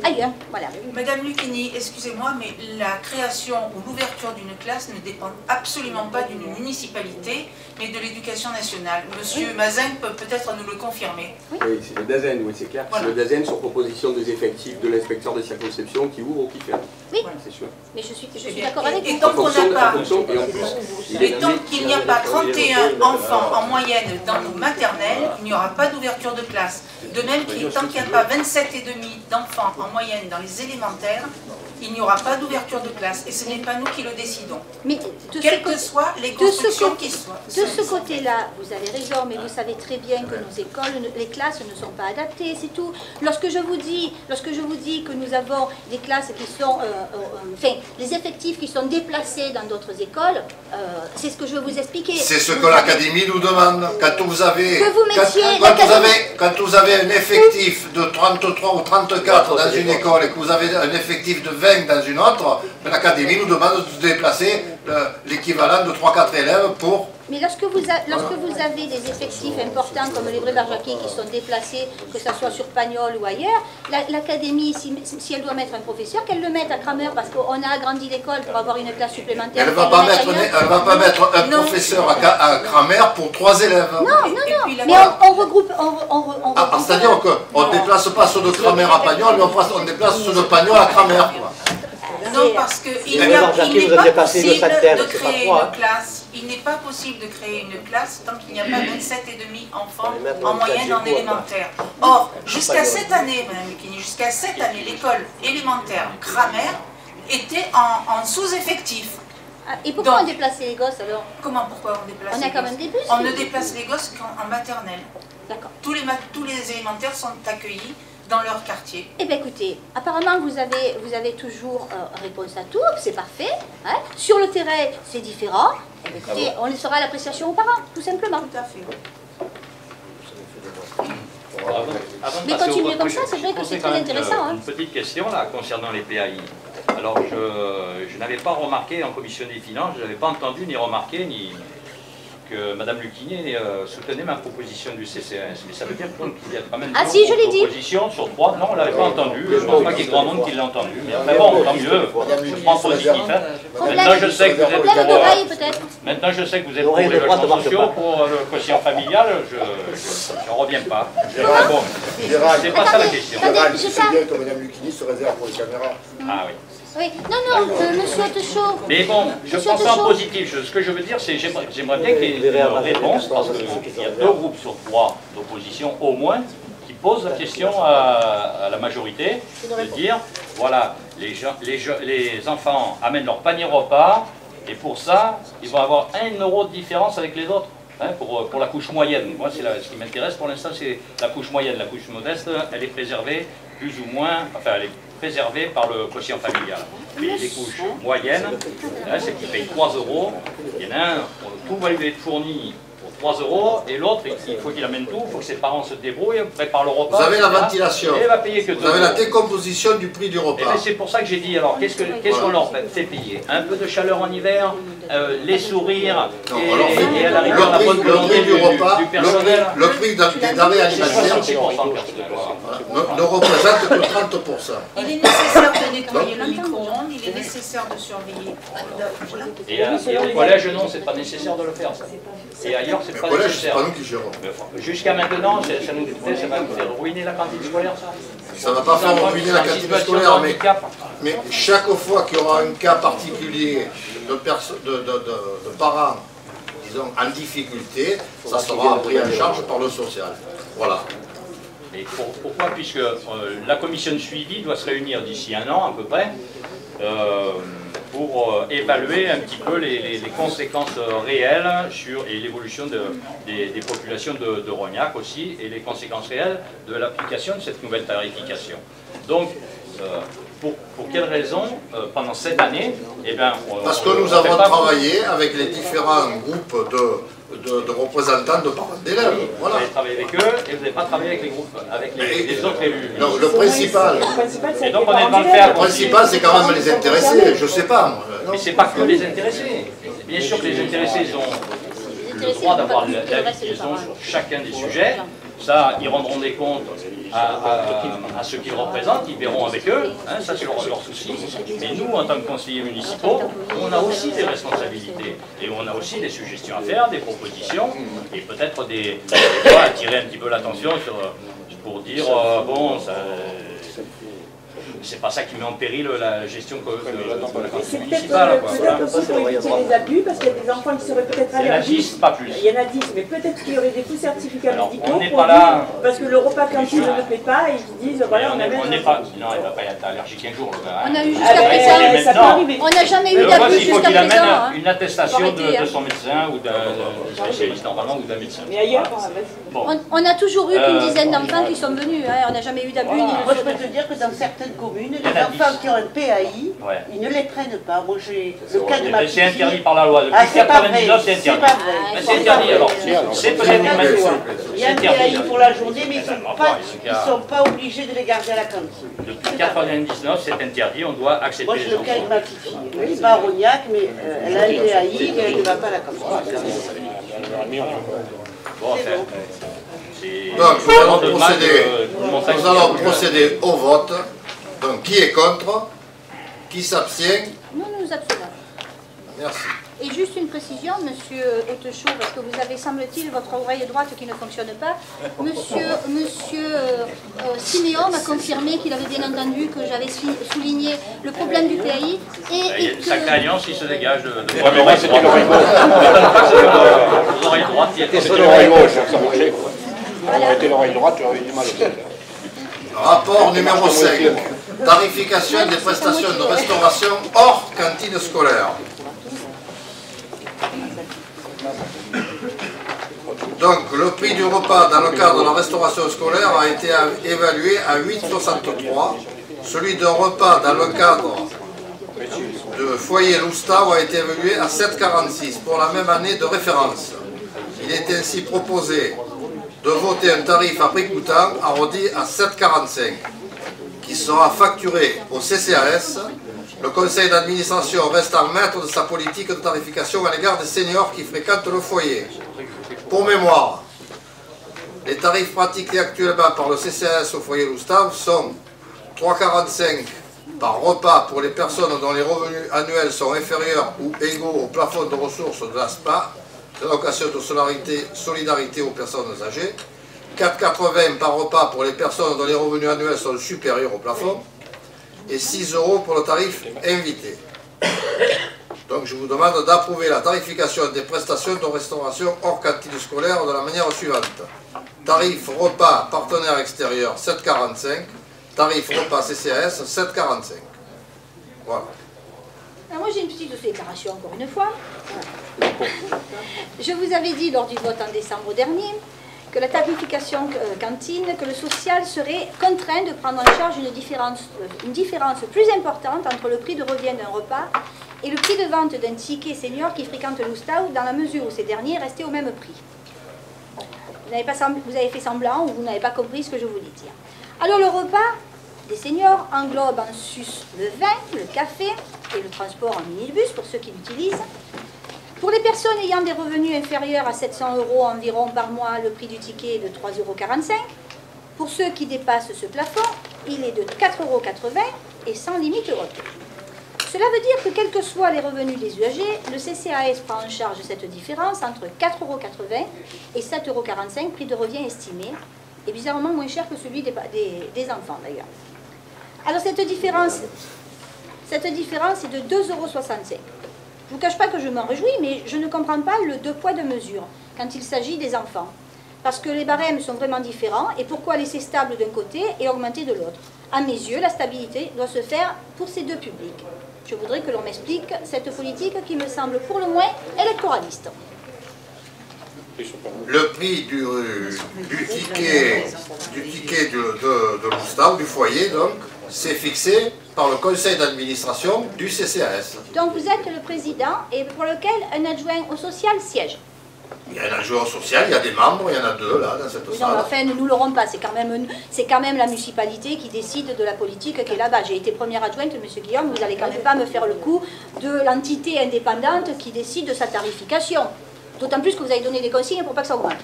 S4: ailleurs. Voilà.
S8: Madame Lucchini, excusez-moi, mais la création ou l'ouverture d'une classe ne dépend absolument pas d'une municipalité, mais de l'éducation nationale. Monsieur Mazin peut peut-être nous le confirmer.
S9: Oui, c'est le DAZEN, oui, c'est clair. Voilà. C'est le DAZEN sur proposition des effectifs de l'inspecteur de circonscription qui ouvre ou qui ferme.
S4: Oui,
S9: voilà, c'est sûr.
S4: Mais je suis d'accord avec vous.
S8: Et tant qu'il n'y a pas 31 enfants en moyenne dans nos maternelles, il n'y aura pas d'ouverture de classe. De même, tant qu'il n'y a pas 27,5 d'enfants en moyenne dans les élémentaires, il n'y aura pas d'ouverture de classe. Et ce n'est pas nous qui le décidons. Mais quelles que soient les constructions qui soient.
S4: De ce côté-là, vous avez raison, mais vous savez très bien que nos écoles, les classes ne sont pas adaptées, c'est tout. Lorsque je vous dis que nous avons des classes qui sont, enfin, les effectifs qui sont déplacés dans d'autres écoles, c'est ce que je veux vous expliquer.
S1: C'est ce que l'Académie nous demande. Quand vous avez un effectif de 33 ou 34 dans une école et que vous avez un effectif de 20 dans une autre, l'Académie nous demande de déplacer l'équivalent de 3-4 élèves pour...
S4: Mais lorsque vous avez des effectifs importants comme les Brais-Barjaquet qui sont déplacés, que ce soit sur Pagnol ou ailleurs, l'Académie, si elle doit mettre un professeur, qu'elle le mette à Cramer parce qu'on a agrandi l'école pour avoir une classe supplémentaire.
S1: Elle ne va pas mettre un professeur à Cramer pour 3 élèves.
S4: Non, mais on regroupe...
S1: C'est-à-dire qu'on ne déplace pas ceux de Cramer à Pagnol, mais on déplace ceux de Pagnol à Cramer.
S8: Non, parce qu'il n'est pas possible de créer une classe. Il n'est pas possible de créer une classe tant qu'il n'y a pas 27,5 enfants en moyenne en élémentaire. Or, jusqu'à cette année, Madame Lucchini, jusqu'à cette année, l'école élémentaire Cramer était en sous-effectif.
S4: Et pourquoi on déplaçait les gosses alors?
S8: Pourquoi on déplace les gosses?
S4: On a quand même des bus.
S8: On ne déplace les gosses qu'en maternelle.
S4: D'accord.
S8: Tous les élémentaires sont accueillis dans leur quartier.
S4: Eh bien écoutez, apparemment vous avez toujours réponse à tout, c'est parfait. Hein. Sur le terrain, c'est différent. Eh bien, écoutez, on laissera l'appréciation aux parents, tout simplement.
S8: Tout à fait.
S4: Mais continuez comme ça, c'est vrai que c'est très intéressant.
S3: Une petite question là concernant les PAI. Alors je n'avais pas remarqué en commission des finances, je n'avais pas entendu ni remarqué que Mme Lucchini soutenait ma proposition du CCAS. Mais ça veut dire qu'il y a quand même une proposition sur 3. Non, on ne l'avait pas entendu. Je ne pense pas qu'il y ait grand monde qui l'a entendu. Mais après, bon, tant mieux. Je prends positif. Maintenant, je sais que vous êtes pour les logements sociaux, pour le quotient familial. Je n'en reviens pas. C'est pas ça la question.
S2: C'est bien que Mme Lucchini se réserve pour les caméras.
S3: Ah oui.
S4: Oui, non, monsieur Autochaud.
S3: Mais bon, je pense en positif. Ce que je veux dire, c'est que j'aimerais bien qu'il y ait une réponse, parce qu'il y a 2 groupes sur 3 d'opposition, au moins, qui posent la question à la majorité, de dire, voilà, les enfants amènent leur panier repas, et pour ça, ils vont avoir 1 € de différence avec les autres. Hein, pour la couche moyenne. Moi, ce qui m'intéresse pour l'instant, c'est la couche moyenne. La couche modeste, elle est préservée plus ou moins, enfin, elle est préservée par le quotient familial. Mais les couches moyennes, c'est qu'ils payent 3 €. Il y en a un, tout va lui être fourni pour 3 €, et l'autre, il faut qu'il amène tout, il faut que ses parents se débrouillent, préparent le repas.
S1: Vous avez la
S3: etc.
S1: ventilation,
S3: et il va payer que 2
S1: vous avez la
S3: €.
S1: décomposition du prix du repas.
S3: C'est pour ça que j'ai dit, alors qu'est-ce qu'on leur fait payer? Un peu de chaleur en hiver, les sourires, et à la rigueur la bonne volonté du personnel.
S1: Le prix des denrées alimentaires ne représente que 30%.
S8: Il est nécessaire de nettoyer le micro-ondes, il est nécessaire de surveiller.
S3: Et au collège, non, c'est pas nécessaire de le faire, ça. Et ailleurs, c'est pas nécessaire.
S1: C'est pas nous qui gérons.
S3: Jusqu'à maintenant, ça nous va ruiner la cantine scolaire, ça.
S1: Ça ne va pas faire ruiner la cantine scolaire, mais chaque fois qu'il y aura un cas particulier de parents, disons, en difficulté, ça sera pris en charge par le social. Voilà.
S3: Et pourquoi? Puisque la commission de suivi doit se réunir d'ici 1 an à peu près pour évaluer un petit peu les conséquences réelles et l'évolution des populations de Rognac aussi, et les conséquences réelles de l'application de cette nouvelle tarification. Donc, pour quelles raisons, pendant cette année, eh ben,
S1: parce que nous avons travaillé avec les différents groupes de représentants de parents d'élèves. Voilà.
S3: Vous avez travaillé avec eux et vous n'avez pas travaillé avec les groupes, avec les autres élus.
S1: Non, le principal,
S3: et donc on est dans le faire.
S1: le principal, c'est quand même les intéressés, je sais pas. Moi.
S3: Mais c'est pas que les intéressés. Bien sûr que les intéressés, ils ont le droit d'avoir l'avis qu'ils ont sur chacun des sujets. Ça, ils rendront des comptes à ceux qu'ils représentent, ils verront avec eux, hein, ça c'est leur souci. Mais nous, en tant que conseillers municipaux, on a aussi des responsabilités. Et on a aussi des suggestions à faire, des propositions, et peut-être des fois attirer un petit peu l'attention pour dire, bon, c'est pas ça qui met en péril la gestion de la cantine municipale.
S10: Peut-être aussi pour éviter les abus, parce qu'il y a des enfants qui seraient peut-être allergiques.
S3: Il y en a 10, pas plus.
S10: Il y en a 10, mais peut-être qu'il y aurait des faux certificats médicaux
S3: on n'est pas là.
S10: Parce que le repas cantine ne le fait pas, et ils disent, voilà, on a
S3: on n'est pas. Non, il ne va pas être allergique un jour.
S4: On a eu jusqu'à présent,
S10: ça peut arriver.
S4: On n'a jamais eu d'abus jusqu'à présent.
S3: Il faut qu'il amène une attestation de son médecin ou d'un spécialiste normalement ou d'un médecin.
S10: Mais ailleurs,
S4: on a toujours eu qu'une dizaine d'enfants qui sont venus. On n'a jamais eu d'abus.
S11: Moi, je peux te dire que dans certaines communes, les enfants qui ont un PAI, ils ne les prennent pas. Moi, j'ai le cas de ma petite
S3: fille. C'est interdit par la loi. Depuis
S11: c'est pas vrai.
S3: 99, c'est interdit. C'est interdit alors. C'est peut-être une loi.
S11: Il y a un PAI pour la journée, mais ils ne sont pas obligés de les garder à la cantine.
S3: Depuis 99, c'est interdit. On doit accepter les enfants.
S11: Moi, j'ai le cas de ma petite fille. Elle n'est pas à Rognac, mais elle a un PAI, mais elle ne va pas à la cantine.
S3: Bon, enfin.
S1: Donc, nous allons procéder au vote. Donc, qui est contre? Qui s'abstient?
S4: Nous nous abstenons.
S1: Merci.
S4: Et juste une précision, monsieur Hautechaux, parce que vous avez, semble-t-il, votre oreille droite qui ne fonctionne pas. Monsieur Siméon m'a confirmé qu'il avait bien entendu que j'avais souligné le problème du PAI. Et que...
S3: Sacrée alliance, il se dégage de...
S5: Ouais, mais moi, c'était l'oreille
S3: droite.
S5: C'était l'oreille gauche, ça marchait. On aurait été l'oreille droite, tu aurais eu du mal au
S1: Rapport numéro 5. Tarification des prestations de restauration hors cantine scolaire. Donc, le prix du repas dans le cadre de la restauration scolaire a été évalué à 8,63. Celui d'un repas dans le cadre de foyer Loustau a été évalué à 7,46 pour la même année de référence. Il est ainsi proposé de voter un tarif à prix coûtant arrondi à 7,45 qui sera facturé au CCAS. Le conseil d'administration restant maître de sa politique de tarification à l'égard des seniors qui fréquentent le foyer. Pour mémoire, les tarifs pratiqués actuellement par le CCAS au foyer Loustau sont 3,45 par repas pour les personnes dont les revenus annuels sont inférieurs ou égaux au plafond de ressources de l'ASPA, de l'allocation de solidarité aux personnes âgées, 4,80 par repas pour les personnes dont les revenus annuels sont supérieurs au plafond, et 6 € pour le tarif invité. Donc je vous demande d'approuver la tarification des prestations de restauration hors cantine scolaire de la manière suivante. Tarif repas partenaire extérieur 7,45, tarif repas CCAS 7,45. Voilà.
S4: Alors moi j'ai une petite déclaration encore une fois. Je vous avais dit lors du vote en décembre dernier que la tarification cantine, que le social serait contraint de prendre en charge une différence plus importante entre le prix de revient d'un repas et le prix de vente d'un ticket senior qui fréquente Loustau dans la mesure où ces derniers restaient au même prix. vous avez fait semblant ou vous n'avez pas compris ce que je voulais dire. Alors le repas des seniors englobe en sus le vin, le café et le transport en minibus pour ceux qui l'utilisent. Pour les personnes ayant des revenus inférieurs à 700 € environ par mois, le prix du ticket est de 3,45 €. Pour ceux qui dépassent ce plafond, il est de 4,80 € et sans limite européenne. Cela veut dire que quels que soient les revenus des usagers, le CCAS prend en charge cette différence entre 4,80 € et 7,45 €, prix de revient estimé, et bizarrement moins cher que celui des enfants d'ailleurs. Alors cette différence est de 2,65 €. Je ne vous cache pas que je m'en réjouis, mais je ne comprends pas le deux poids deux mesures quand il s'agit des enfants. Parce que les barèmes sont vraiment différents, et pourquoi laisser stable d'un côté et augmenter de l'autre? À mes yeux, la stabilité doit se faire pour ces deux publics. Je voudrais que l'on m'explique cette politique qui me semble pour le moins électoraliste.
S1: Le prix du ticket de l'Oustat, du foyer, donc, c'est fixé par le conseil d'administration du CCAS.
S4: Donc vous êtes le président et pour lequel un adjoint au social siège.
S1: Il y a un adjoint au social, il y a des membres, il y en a deux là dans cette salle.
S4: Non, enfin, ne nous l'aurons pas, c'est quand même la municipalité qui décide de la politique qui est là-bas. J'ai été première adjointe, M. Guillaume, vous n'allez quand même pas me faire le coup de l'entité indépendante qui décide de sa tarification. D'autant plus que vous avez donné des consignes pour pas que ça augmente.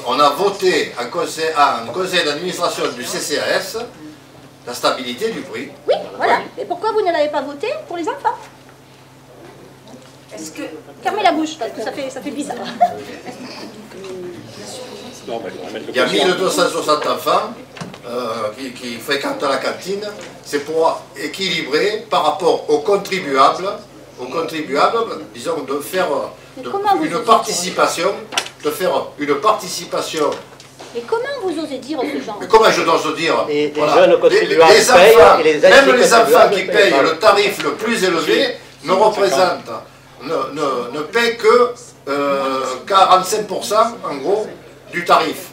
S1: On a voté en conseil d'administration du CCAS la stabilité du prix.
S4: Oui, voilà. Et pourquoi vous ne l'avez pas voté pour les enfants?
S8: Est-ce que...
S4: Fermez la bouche, parce que ça fait bizarre.
S1: Il y a 1260 enfants qui fréquentent la cantine. C'est pour équilibrer par rapport aux contribuables, disons, de faire une participation.
S4: Mais comment vous osez dire ce genre?
S1: Mais comment je dois dire?
S7: Les
S1: voilà.
S7: jeunes contribuables
S1: les enfants,
S7: payent, et les
S1: même les enfants qui payent le tarif le plus élevé ne paient que 45% en gros du tarif.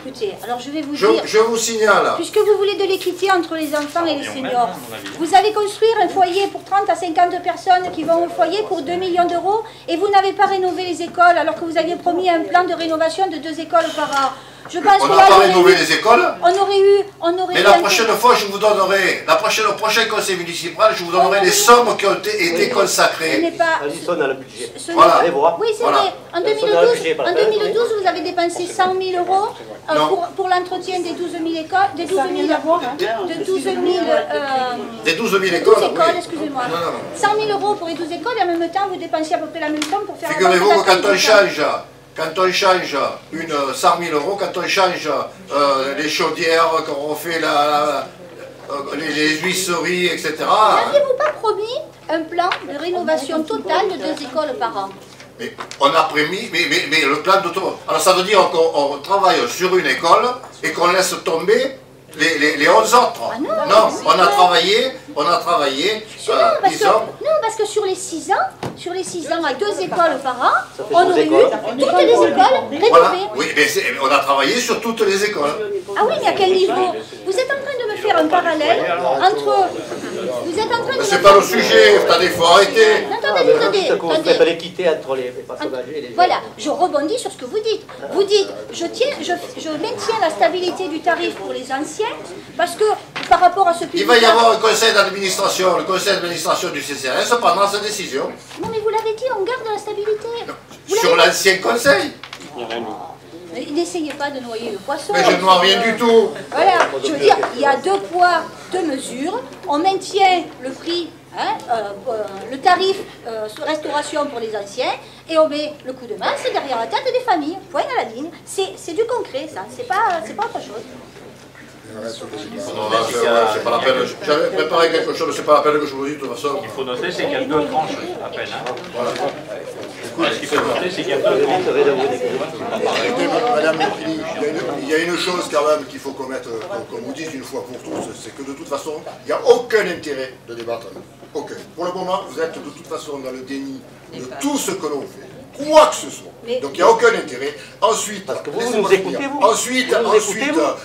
S4: Écoutez, alors je vais vous dire...
S1: Je vous signale...
S4: Puisque vous voulez de l'équité entre les enfants et les seniors, vous allez construire un foyer pour 30 à 50 personnes qui vont au foyer pour 2 millions d'euros et vous n'avez pas rénové les écoles alors que vous aviez promis un plan de rénovation de 2 écoles par an. Je pense
S1: on n'a pas rénové les écoles.
S4: On aurait eu
S1: mais la prochaine fois, je vous donnerai, le prochain conseil municipal, je vous donnerai les sommes qui ont été consacrées.
S7: Ils sont dans le budget.
S1: Voilà.
S7: Allez voir.
S4: Oui, c'est vrai. En 2012, vous avez dépensé 100 000 € pour l'entretien des 12 000 écoles. Des 12 000
S1: écoles,
S4: excusez-moi. 100 000 € pour les 12 écoles et en même temps, vous dépensiez à peu près la même somme pour faire...
S1: Figurez-vous que quand on change 100 000 €, quand on change les chaudières, quand on fait les huisseries, etc.
S4: N'aviez-vous pas promis un plan de rénovation totale de 2 écoles par an?
S1: Mais on a promis, mais le plan de tout. Alors ça veut dire qu'on travaille sur une école et qu'on laisse tomber les 11 autres.
S4: Ah non,
S1: on a travaillé, disons...
S4: Non, parce que sur les 6 ans, à 2 écoles par an, on aurait eu toutes les écoles rénovées.
S1: Voilà. Oui, mais on a travaillé sur toutes les écoles.
S4: Ah oui, mais à quel niveau? Vous êtes en train de me faire un parallèle entre... Vous êtes en train de...
S1: C'est pas le sujet, attendez, il faut arrêter.
S4: Attendez.
S7: l'équité entre les personnes âgées et les jeunes.
S4: Voilà, je rebondis sur ce que vous dites. Vous dites, je maintiens la stabilité du tarif pour les anciens, parce que par rapport à ce public...
S1: Il va y avoir un conseil d'administration, le conseil d'administration du CCAS prendra sa décision.
S4: Non mais vous l'avez dit, on garde la stabilité.
S1: Sur l'ancien conseil.
S4: N'essayez pas de noyer le poisson.
S1: Mais je ne noie rien du tout.
S4: Voilà, je veux dire, il y a 2 poids, 2 mesures. On maintient le prix, le tarif restauration pour les anciens, et on met le coup de masse derrière la tête des familles. Point à la ligne. C'est du concret, ça. C'est pas autre chose.
S1: C'est pas la peine. J'avais préparé quelque chose, c'est pas la peine que je vous dise de toute façon.
S3: Il faut noter, c'est qu'il y a 2 tranches à peine. Voilà. Ce qu'il faut noter, c'est qu'il y a 2 tranches.
S2: Madame Mépili, il y a une chose quand même qu'il faut qu'on vous dise une fois pour toutes, c'est que de toute façon, il n'y a aucun intérêt de débattre. Aucun. Pour le moment, vous êtes de toute façon dans le déni de tout ce que l'on fait. Quoi que ce soit. Donc il n'y a aucun intérêt. Ensuite,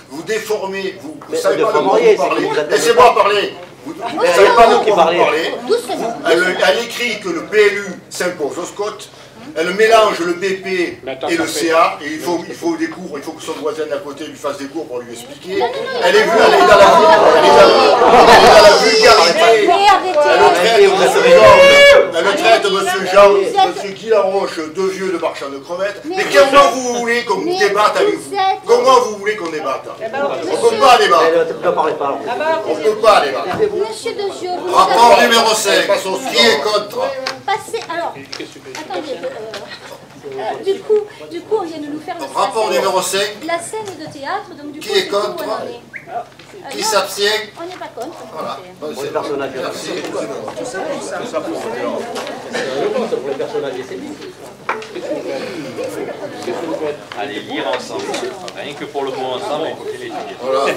S2: vous déformez, vous ne savez pas de quoi vous parlez. Laissez-moi parler. Vous ne savez pas de quoi vous parlez. Elle écrit que le PLU s'impose au SCOT. Elle mélange le BP et le CA, et il faut des cours, il faut que son voisin d'à côté lui fasse des cours pour lui expliquer. Elle est dans la vulgarité. Elle traite M. Jean, M. Guy Laroche de vieux de marchand de crevettes. Mais comment vous voulez qu'on débatte avec vous? Comment vous voulez qu'on débatte? On ne peut pas débattre. On ne peut pas débattre.
S4: Monsieur Dezieux,
S1: rapport numéro 5. Qui est contre?
S4: Passez. Alors, attendez. Du coup, on vient de nous faire le
S1: rapport numéro 5.
S4: La scène de théâtre. Donc, du
S1: qui
S4: coup,
S1: est contre? Qui s'abstient?
S4: On n'est pas contre.
S1: Voilà.
S7: Pour les personnages.
S1: Merci.
S7: Pour les personnages, c'est bien.
S3: Allez, lire ensemble. Rien que pour le mot ensemble, il faut qu'il étudie.
S1: Voilà.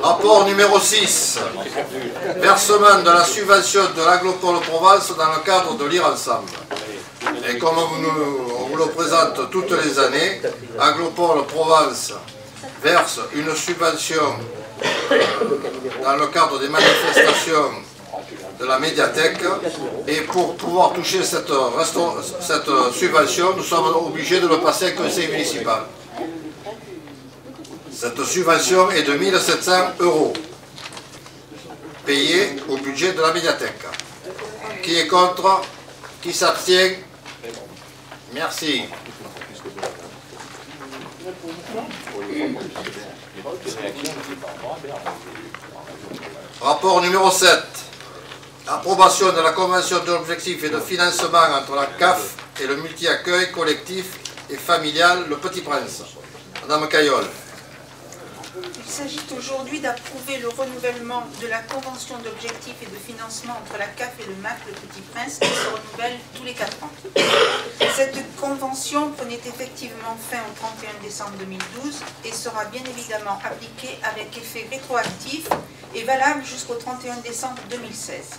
S1: Rapport numéro 6. Versement de la subvention de l'Aglopole Provence dans le cadre de Lire Ensemble. Et comme on vous le présente toutes les années, Aglopole Provence verse une subvention dans le cadre des manifestations de la médiathèque, et pour pouvoir toucher cette subvention, nous sommes obligés de le passer au conseil municipal. Cette subvention est de 1 700 € payée au budget de la médiathèque. Qui est contre? Qui s'abstient? Merci. Rapport numéro 7. Approbation de la convention d'objectifs et de financement entre la CAF et le multi-accueil collectif et familial Le Petit Prince. Madame Caillol.
S8: Il s'agit aujourd'hui d'approuver le renouvellement de la convention d'objectifs et de financement entre la CAF et le MAC Le Petit Prince qui se renouvelle tous les 4 ans. Cette convention prenait effectivement fin au 31 décembre 2012 et sera bien évidemment appliquée avec effet rétroactif et valable jusqu'au 31 décembre 2016.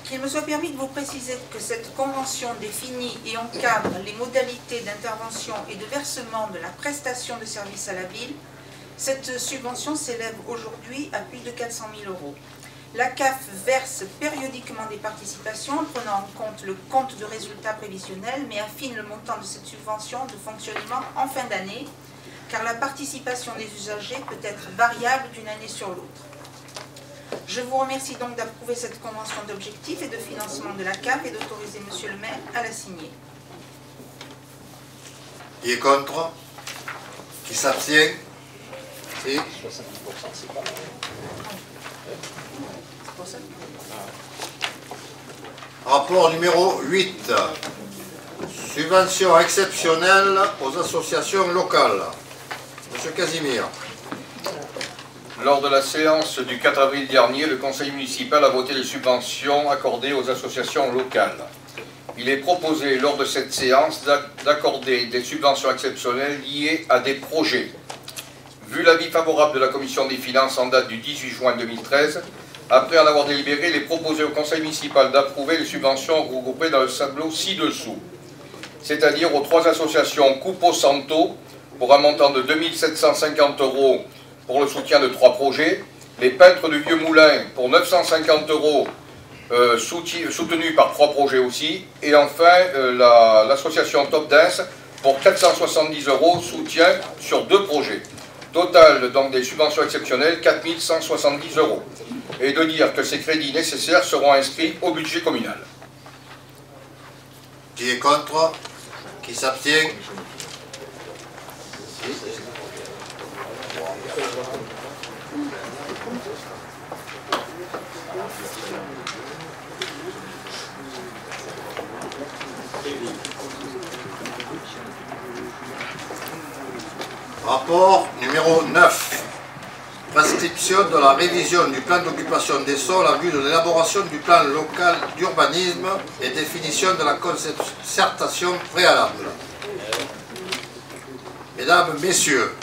S8: Qu'il me soit permis de vous préciser que cette convention définit et encadre les modalités d'intervention et de versement de la prestation de service à la ville. Cette subvention s'élève aujourd'hui à plus de 400 000 €. La CAF verse périodiquement des participations en prenant en compte le compte de résultats prévisionnels, mais affine le montant de cette subvention de fonctionnement en fin d'année, car la participation des usagers peut être variable d'une année sur l'autre. Je vous remercie donc d'approuver cette convention d'objectifs et de financement de la CAF et d'autoriser Monsieur le maire à la signer.
S1: Qui est contre? Qui s'abstient? Si. Rapport numéro 8. Subvention exceptionnelle aux associations locales. Monsieur Casimir.
S12: Lors de la séance du 4 avril dernier, le conseil municipal a voté les subventions accordées aux associations locales. Il est proposé lors de cette séance d'accorder des subventions exceptionnelles liées à des projets. Vu l'avis favorable de la commission des finances en date du 18 juin 2013, après en avoir délibéré, il est proposé au conseil municipal d'approuver les subventions regroupées dans le tableau ci-dessous, c'est-à-dire aux 3 associations Coupo Santo pour un montant de 2 750 € pour le soutien de 3 projets, les peintres du Vieux Moulin pour 950 € soutenus par 3 projets aussi, et enfin l'association Top Dance pour 470 € soutien sur 2 projets. Total donc des subventions exceptionnelles, 4 170 €. Et de dire que ces crédits nécessaires seront inscrits au budget communal.
S1: Qui est contre? Qui s'abstient? Rapport numéro 9. Prescription de la révision du plan d'occupation des sols en vue de l'élaboration du plan local d'urbanisme et définition de la concertation préalable. Mesdames, Messieurs,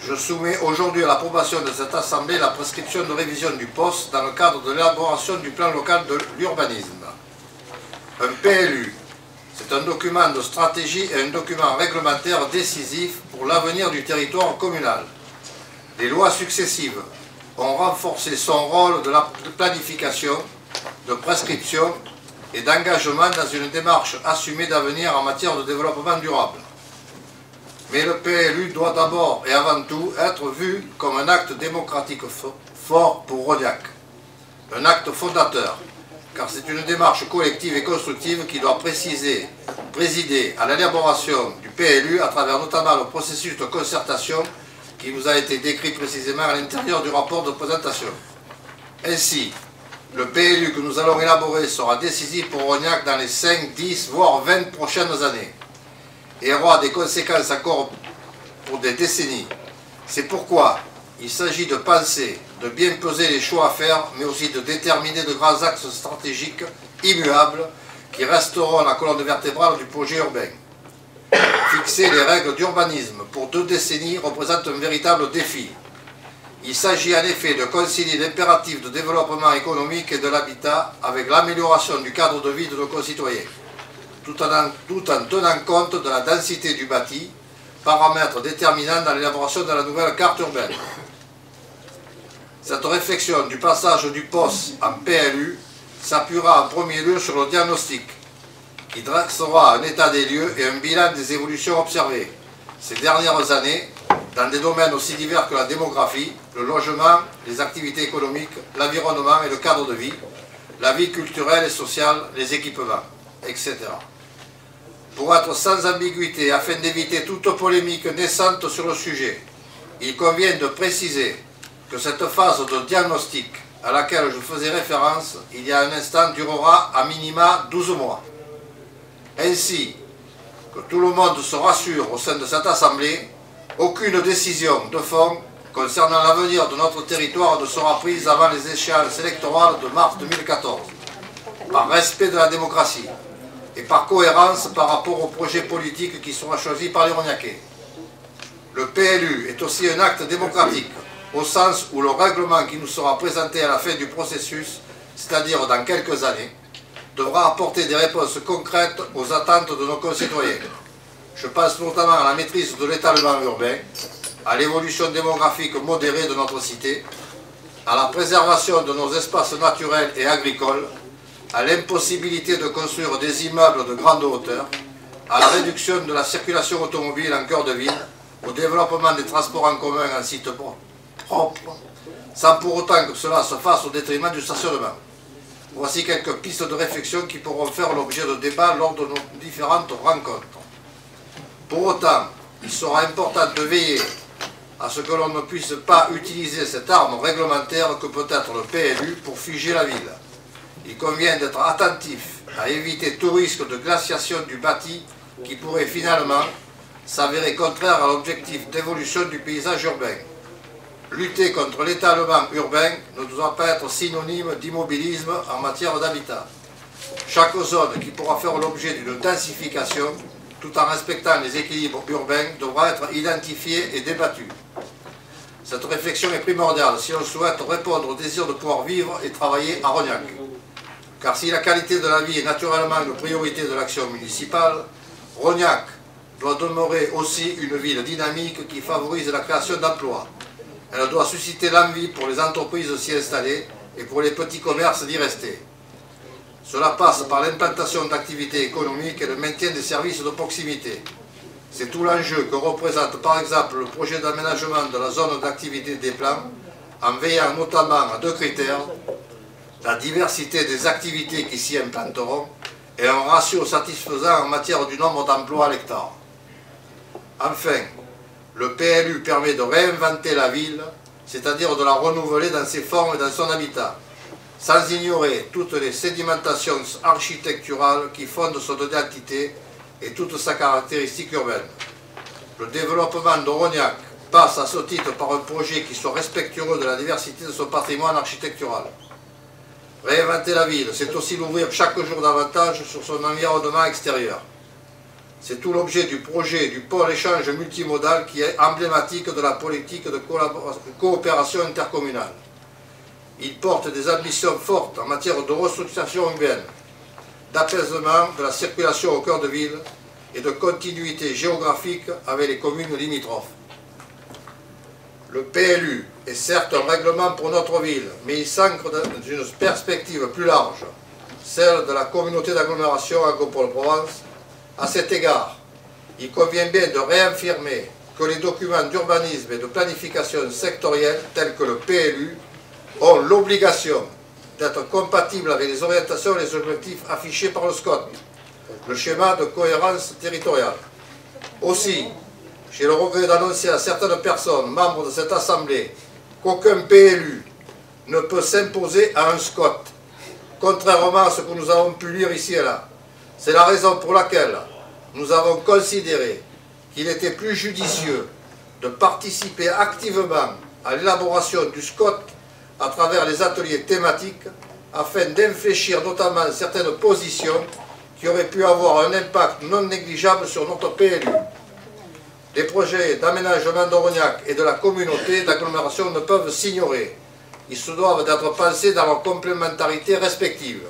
S1: je soumets aujourd'hui à l'approbation de cette Assemblée la prescription de révision du poste dans le cadre de l'élaboration du plan local de l'urbanisme. Un PLU, c'est un document de stratégie et un document réglementaire décisif pour l'avenir du territoire communal. Les lois successives ont renforcé son rôle de planification, de prescription et d'engagement dans une démarche assumée d'avenir en matière de développement durable. Mais le PLU doit d'abord et avant tout être vu comme un acte démocratique fort pour Rognac, un acte fondateur, car c'est une démarche collective et constructive qui doit présider à l'élaboration du PLU à travers notamment le processus de concertation qui vous a été décrit précisément à l'intérieur du rapport de présentation. Ainsi, le PLU que nous allons élaborer sera décisif pour Rognac dans les 5, 10, voire 20 prochaines années et aura des conséquences encore pour des décennies. C'est pourquoi il s'agit de penser, de bien peser les choix à faire, mais aussi de déterminer de grands axes stratégiques immuables qui resteront la colonne vertébrale du projet urbain. Fixer les règles d'urbanisme pour 2 décennies représente un véritable défi. Il s'agit en effet de concilier l'impératif de développement économique et de l'habitat avec l'amélioration du cadre de vie de nos concitoyens, tout en tenant compte de la densité du bâti, paramètre déterminant dans l'élaboration de la nouvelle carte urbaine. Cette réflexion du passage du POS en PLU s'appuiera en premier lieu sur le diagnostic, qui dressera un état des lieux et un bilan des évolutions observées ces dernières années dans des domaines aussi divers que la démographie, le logement, les activités économiques, l'environnement et le cadre de vie, la vie culturelle et sociale, les équipements, etc. Pour être sans ambiguïté, afin d'éviter toute polémique naissante sur le sujet, il convient de préciser que cette phase de diagnostic à laquelle je faisais référence il y a un instant durera à minima 12 mois. Ainsi, que tout le monde se rassure au sein de cette Assemblée, aucune décision de fond concernant l'avenir de notre territoire ne sera prise avant les échéances électorales de mars 2014, par respect de la démocratie et par cohérence par rapport au projet politique qui sera choisi par les Rognacais. Le PLU est aussi un acte démocratique, au sens où le règlement qui nous sera présenté à la fin du processus, c'est-à-dire dans quelques années, devra apporter des réponses concrètes aux attentes de nos concitoyens. Je pense notamment à la maîtrise de l'étalement urbain, à l'évolution démographique modérée de notre cité, à la préservation de nos espaces naturels et agricoles, à l'impossibilité de construire des immeubles de grande hauteur, à la réduction de la circulation automobile en cœur de ville, au développement des transports en commun en site propre, sans pour autant que cela se fasse au détriment du stationnement. Voici quelques pistes de réflexion qui pourront faire l'objet de débats lors de nos différentes rencontres. Pour autant, il sera important de veiller à ce que l'on ne puisse pas utiliser cette arme réglementaire que peut être le PLU pour figer la ville. Il convient d'être attentif à éviter tout risque de glaciation du bâti qui pourrait finalement s'avérer contraire à l'objectif d'évolution du paysage urbain. Lutter contre l'étalement urbain ne doit pas être synonyme d'immobilisme en matière d'habitat. Chaque zone qui pourra faire l'objet d'une densification, tout en respectant les équilibres urbains, devra être identifiée et débattue. Cette réflexion est primordiale si on souhaite répondre au désir de pouvoir vivre et travailler à Rognac. Car si la qualité de la vie est naturellement une priorité de l'action municipale, Rognac doit demeurer aussi une ville dynamique qui favorise la création d'emplois. Elle doit susciter l'envie pour les entreprises s'y installer et pour les petits commerces d'y rester. Cela passe par l'implantation d'activités économiques et le maintien des services de proximité. C'est tout l'enjeu que représente par exemple le projet d'aménagement de la zone d'activité des plans, en veillant notamment à 2 critères, la diversité des activités qui s'y implanteront et un ratio satisfaisant en matière du nombre d'emplois à l'hectare. Enfin, le PLU permet de réinventer la ville, c'est-à-dire de la renouveler dans ses formes et dans son habitat, sans ignorer toutes les sédimentations architecturales qui fondent son identité et toute sa caractéristique urbaine. Le développement de Rognac passe à ce titre par un projet qui soit respectueux de la diversité de son patrimoine architectural. Réinventer la ville, c'est aussi l'ouvrir chaque jour davantage sur son environnement extérieur. C'est tout l'objet du projet du pôle échange multimodal qui est emblématique de la politique de coopération intercommunale. Il porte des ambitions fortes en matière de restructuration urbaine, d'apaisement de la circulation au cœur de ville et de continuité géographique avec les communes limitrophes. Le PLU est certes un règlement pour notre ville, mais il s'ancre dans une perspective plus large, celle de la communauté d'agglomération Agropole-Provence. À cet égard, il convient bien de réaffirmer que les documents d'urbanisme et de planification sectorielle, tels que le PLU, ont l'obligation d'être compatibles avec les orientations et les objectifs affichés par le SCOT, le schéma de cohérence territoriale. Aussi, j'ai le regret d'annoncer à certaines personnes, membres de cette Assemblée, qu'aucun PLU ne peut s'imposer à un SCOT, contrairement à ce que nous avons pu lire ici et là. C'est la raison pour laquelle nous avons considéré qu'il était plus judicieux de participer activement à l'élaboration du SCOT à travers les ateliers thématiques afin d'infléchir notamment certaines positions qui auraient pu avoir un impact non négligeable sur notre PLU. Les projets d'aménagement d'Aurognac et de la communauté d'agglomération ne peuvent s'ignorer. Ils se doivent d'être pensés dans leur complémentarité respective.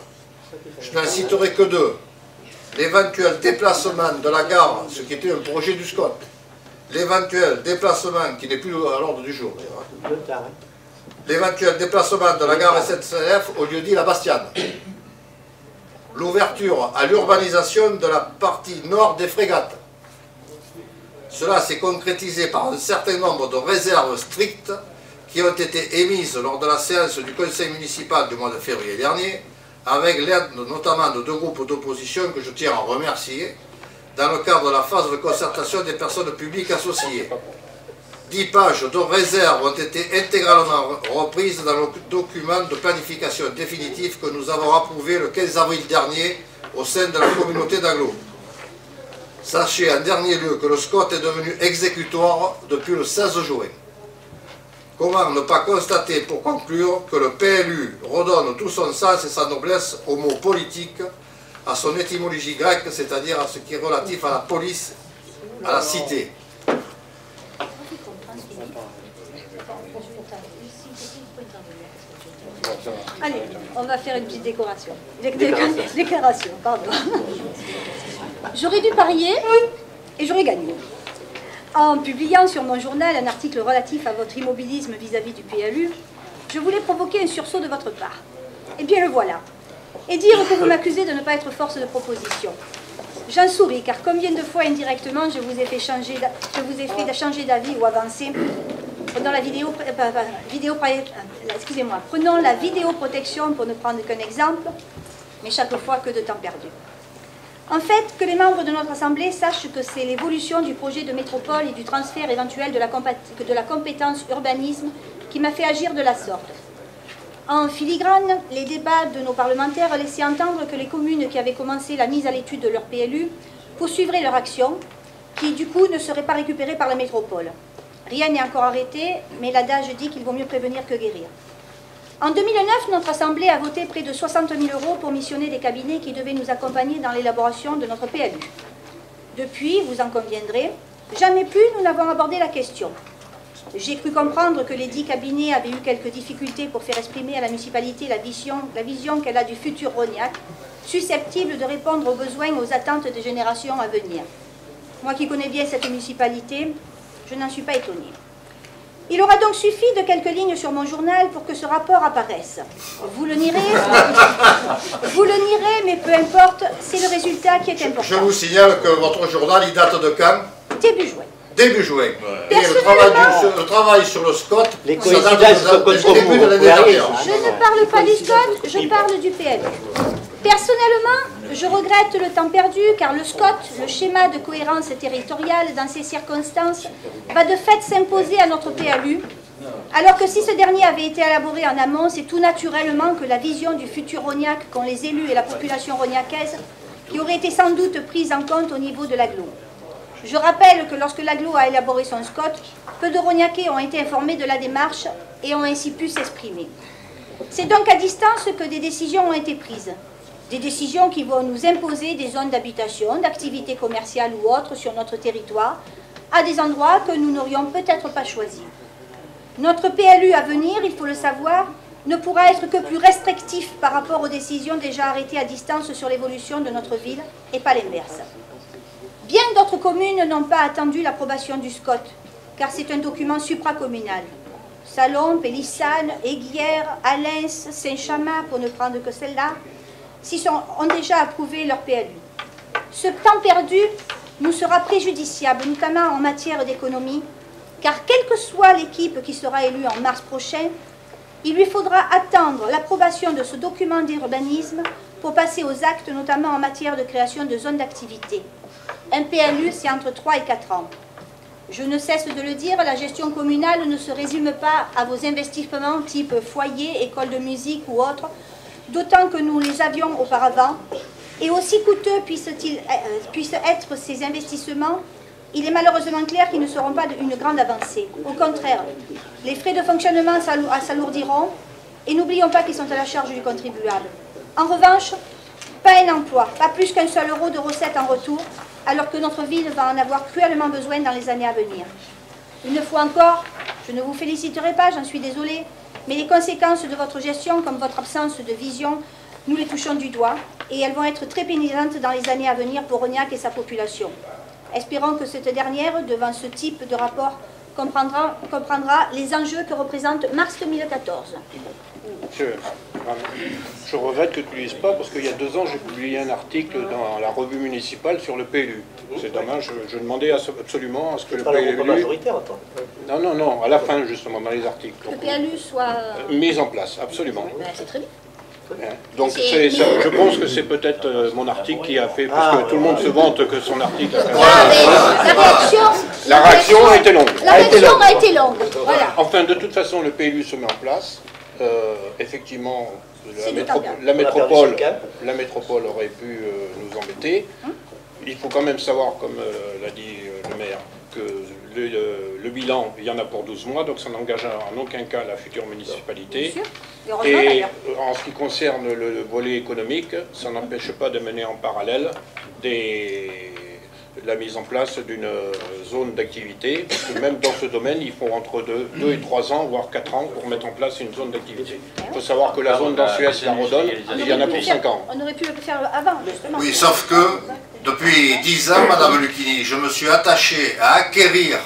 S1: Je n'en citerai que deux. L'éventuel déplacement de la gare, ce qui était un projet du SCOT, l'éventuel déplacement, qui n'est plus à l'ordre du jour, l'éventuel déplacement de la gare SNCF au lieu dit la Bastiane, l'ouverture à l'urbanisation de la partie nord des frégates. Cela s'est concrétisé par un certain nombre de réserves strictes qui ont été émises lors de la séance du conseil municipal du mois de février dernier, avec l'aide notamment de deux groupes d'opposition que je tiens à remercier, dans le cadre de la phase de concertation des personnes publiques associées. 10 pages de réserves ont été intégralement reprises dans le document de planification définitif que nous avons approuvé le 15 avril dernier au sein de la communauté d'agglo. Sachez en dernier lieu que le SCOT est devenu exécutoire depuis le 16 juin. Comment ne pas constater, pour conclure, que le PLU redonne tout son sens et sa noblesse au mot politique, à son étymologie grecque, c'est-à-dire à ce qui est relatif à la police, à la cité.
S4: Allez, on va faire une petite décoration. Déclaration, pardon. J'aurais dû parier et j'aurais gagné. En publiant sur mon journal un article relatif à votre immobilisme vis-à-vis du PLU, je voulais provoquer un sursaut de votre part. Eh bien le voilà. Et dire que vous m'accusez de ne pas être force de proposition. J'en souris, car combien de fois indirectement je vous ai fait changer d'avis ou avancer. Prenons la prenons la vidéoprotection pour ne prendre qu'un exemple, mais chaque fois que de temps perdu. En fait, que les membres de notre Assemblée sachent que c'est l'évolution du projet de métropole et du transfert éventuel de la compétence urbanisme qui m'a fait agir de la sorte. En filigrane, les débats de nos parlementaires laissaient entendre que les communes qui avaient commencé la mise à l'étude de leur PLU poursuivraient leur action, qui du coup ne serait pas récupérée par la métropole. Rien n'est encore arrêté, mais l'adage dit qu'il vaut mieux prévenir que guérir. En 2009, notre Assemblée a voté près de 60 000 € pour missionner des cabinets qui devaient nous accompagner dans l'élaboration de notre PLU. Depuis, vous en conviendrez, jamais plus nous n'avons abordé la question. J'ai cru comprendre que les 10 cabinets avaient eu quelques difficultés pour faire exprimer à la municipalité la vision qu'elle a du futur Rognac, susceptible de répondre aux besoins et aux attentes des générations à venir. Moi qui connais bien cette municipalité, je n'en suis pas étonnée. Il aura donc suffi de quelques lignes sur mon journal pour que ce rapport apparaisse. Vous le nierez, mais peu importe, c'est le résultat qui est important.
S1: Je vous signale que votre journal, il date de quand?
S4: Début juin.
S1: Début juin. Et le travail sur le SCOT,
S7: les coïncidences sont comme vous.
S1: Début de l'année dernière.
S4: Je ne parle pas du SCOT, je parle du PLU. Personnellement, je regrette le temps perdu car le SCOT, le schéma de cohérence territoriale dans ces circonstances, va de fait s'imposer à notre PLU, alors que si ce dernier avait été élaboré en amont, c'est tout naturellement que la vision du futur Rognac qu'ont les élus et la population rognacaise qui aurait été sans doute prise en compte au niveau de l'agglo. Je rappelle que lorsque l'agglo a élaboré son SCOT, peu de Rognacais ont été informés de la démarche et ont ainsi pu s'exprimer. C'est donc à distance que des décisions ont été prises. Des décisions qui vont nous imposer des zones d'habitation, d'activités commerciales ou autres sur notre territoire, à des endroits que nous n'aurions peut-être pas choisis. Notre PLU à venir, il faut le savoir, ne pourra être que plus restrictif par rapport aux décisions déjà arrêtées à distance sur l'évolution de notre ville, et pas l'inverse. Bien d'autres communes n'ont pas attendu l'approbation du SCOT, car c'est un document supracommunal. Salon, Pélissane, Aiguière, Alens, Saint-Chamas, pour ne prendre que celle-là, ont déjà approuvé leur PLU. Ce temps perdu nous sera préjudiciable, notamment en matière d'économie, car quelle que soit l'équipe qui sera élue en mars prochain, il lui faudra attendre l'approbation de ce document d'urbanisme pour passer aux actes, notamment en matière de création de zones d'activité. Un PLU, c'est entre 3 et 4 ans. Je ne cesse de le dire, la gestion communale ne se résume pas à vos investissements type foyer, école de musique ou autre, d'autant que nous les avions auparavant. Et aussi coûteux puissent être ces investissements, il est malheureusement clair qu'ils ne seront pas une grande avancée. Au contraire, les frais de fonctionnement s'alourdiront et n'oublions pas qu'ils sont à la charge du contribuable. En revanche, pas un emploi, pas plus qu'un seul euro de recettes en retour, alors que notre ville va en avoir cruellement besoin dans les années à venir. Une fois encore, je ne vous féliciterai pas, j'en suis désolée, mais les conséquences de votre gestion, comme votre absence de vision, nous les touchons du doigt, et elles vont être très pénalisantes dans les années à venir pour Rognac et sa population. Espérons que cette dernière, devant ce type de rapport, comprendra les enjeux que représente mars 2014.
S5: Je regrette que tu ne lises pas, parce qu'il y a 2 ans, j'ai publié un article dans la revue municipale sur le PLU. C'est dommage, je demandais absolument à ce que le PLU...
S7: pas majoritaire, toi.
S5: Non, à la fin, justement, dans les articles.
S4: Que le PLU soit...
S5: Mis en place, absolument.
S4: Ben, c'est très bien.
S5: Donc je pense que c'est peut-être mon article qui a fait, parce que tout le monde se vante que son article a fait... La réaction a été longue.
S4: La réaction a été longue, voilà.
S5: Enfin, de toute façon, le PLU se met en place. Effectivement, la métropole aurait pu nous embêter. Il faut quand même savoir, comme l'a dit le maire, que le bilan, il y en a pour 12 mois, donc ça n'engage en aucun cas la future municipalité. Et en ce qui concerne le volet économique, ça n'empêche pas de mener en parallèle la mise en place d'une zone d'activité, parce que même dans ce domaine, il faut entre 2 et 3 ans, voire 4 ans, pour mettre en place une zone d'activité. Il faut savoir que la zone dans Suez, la Redonne, il y en a pour 5 ans.
S4: On aurait pu le faire avant, justement.
S1: Oui, sauf que depuis 10 ans, Madame Lucchini, je me suis attaché à acquérir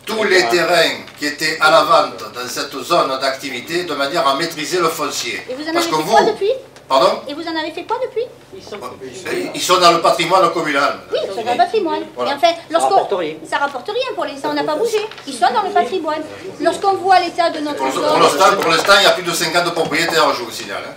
S1: tous les terrains qui étaient à la vente dans cette zone d'activité de manière à maîtriser le foncier.
S4: Et vous en avez fait quoi depuis?
S1: Pardon?
S4: Et vous en avez fait quoi depuis?
S1: Ils sont dans le patrimoine communal.
S4: Oui, ils sont dans le patrimoine. Voilà. Et enfin, ça rapporte rien pour l'instant, on n'a pas bougé. Ils sont dans le patrimoine. Lorsqu'on voit l'état de notre zone...
S1: Pour l'instant, il y a plus de 50 propriétaires, je vous signale.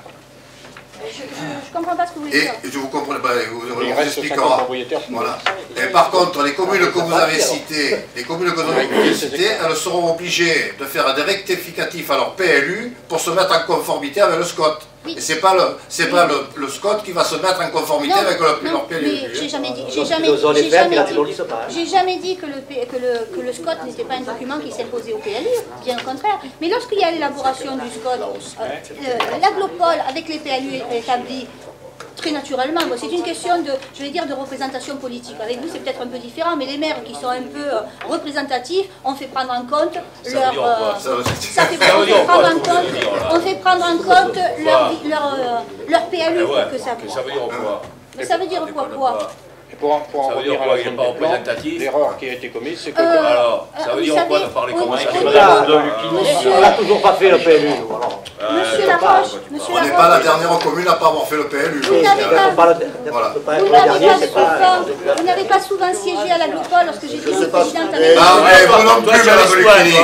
S4: Je ne comprends pas ce que vous voulez dire.
S1: Et je vous comprends, on vous expliquera. Voilà. Et par contre, les communes que vous avez citées, elles seront obligées de faire des rectificatifs à leur PLU pour se mettre en conformité avec le SCOT. Oui. Et c'est pas le SCOT qui va se mettre en conformité avec leur PLU.
S4: J'ai jamais dit que le SCOT n'était pas un document qui s'imposait au PLU, bien au contraire. Mais lorsqu'il y a l'élaboration du SCOT, l'aglopole avec les PLU établis, très naturellement, c'est une question de représentation politique. Avec vous, c'est peut-être un peu différent, mais les maires qui sont un peu représentatifs, on fait prendre en compte leur PLU pour que ça
S13: veut dire quoi?
S4: Mais ça veut dire quoi?
S5: Pour en revenir à la zone de plan, l'erreur qui a été commise, c'est que...
S13: Alors, ça veut dire quoi de parler comme ça?
S7: On n'a toujours pas fait le PLU.
S4: Monsieur Laroche,
S1: on n'est pas la dernière commune à ne pas avoir fait le PLU.
S4: Vous n'avez pas souvent siégé à l'aglopole lorsque j'étais présidente avec...
S1: Ah, mais vous non plus, Madame Lucchini.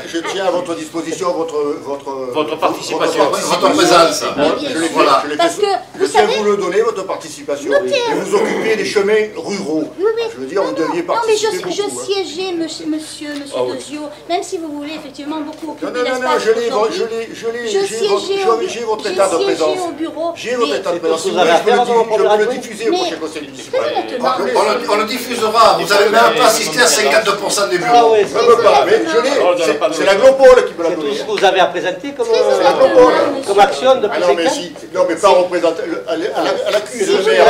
S2: Je tiens à votre disposition
S13: votre participation.
S1: Votre présence.
S4: Voilà. Parce que,
S2: je tiens à vous le donner, votre participation. Et vous occupez des chemins ruraux. Je veux dire, vous deviez participer beaucoup.
S4: Non, mais je siégeais, monsieur Dezio, même si vous voulez effectivement beaucoup occuper l'espace.
S2: Non, j'ai votre état de présence. J'ai votre état de présence. Je peux le diffuser au prochain conseil municipal.
S1: On le diffusera. Vous n'avez même pas assisté à 52% des bureaux.
S2: C'est l'aglopole qui me l'a donné.
S7: Ce que vous avez à présenter comme action de
S2: non, mais pas représentatif. À l'accuse de maire,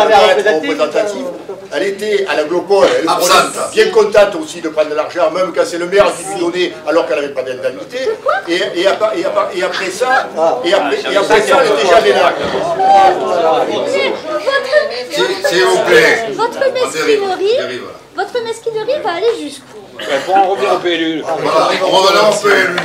S2: représentative. Elle était à l'aglopole. Elle était bien contente aussi de prendre de l'argent, même quand c'est le maire qui lui donnait alors qu'elle n'avait pas d'indemnité. Et après ça, elle n'était jamais là.
S1: S'il vous plaît.
S4: Votre mesquinerie va aller jusqu'où?
S5: Pour en revenir au PLU.
S1: Voilà, on revenait au PLU.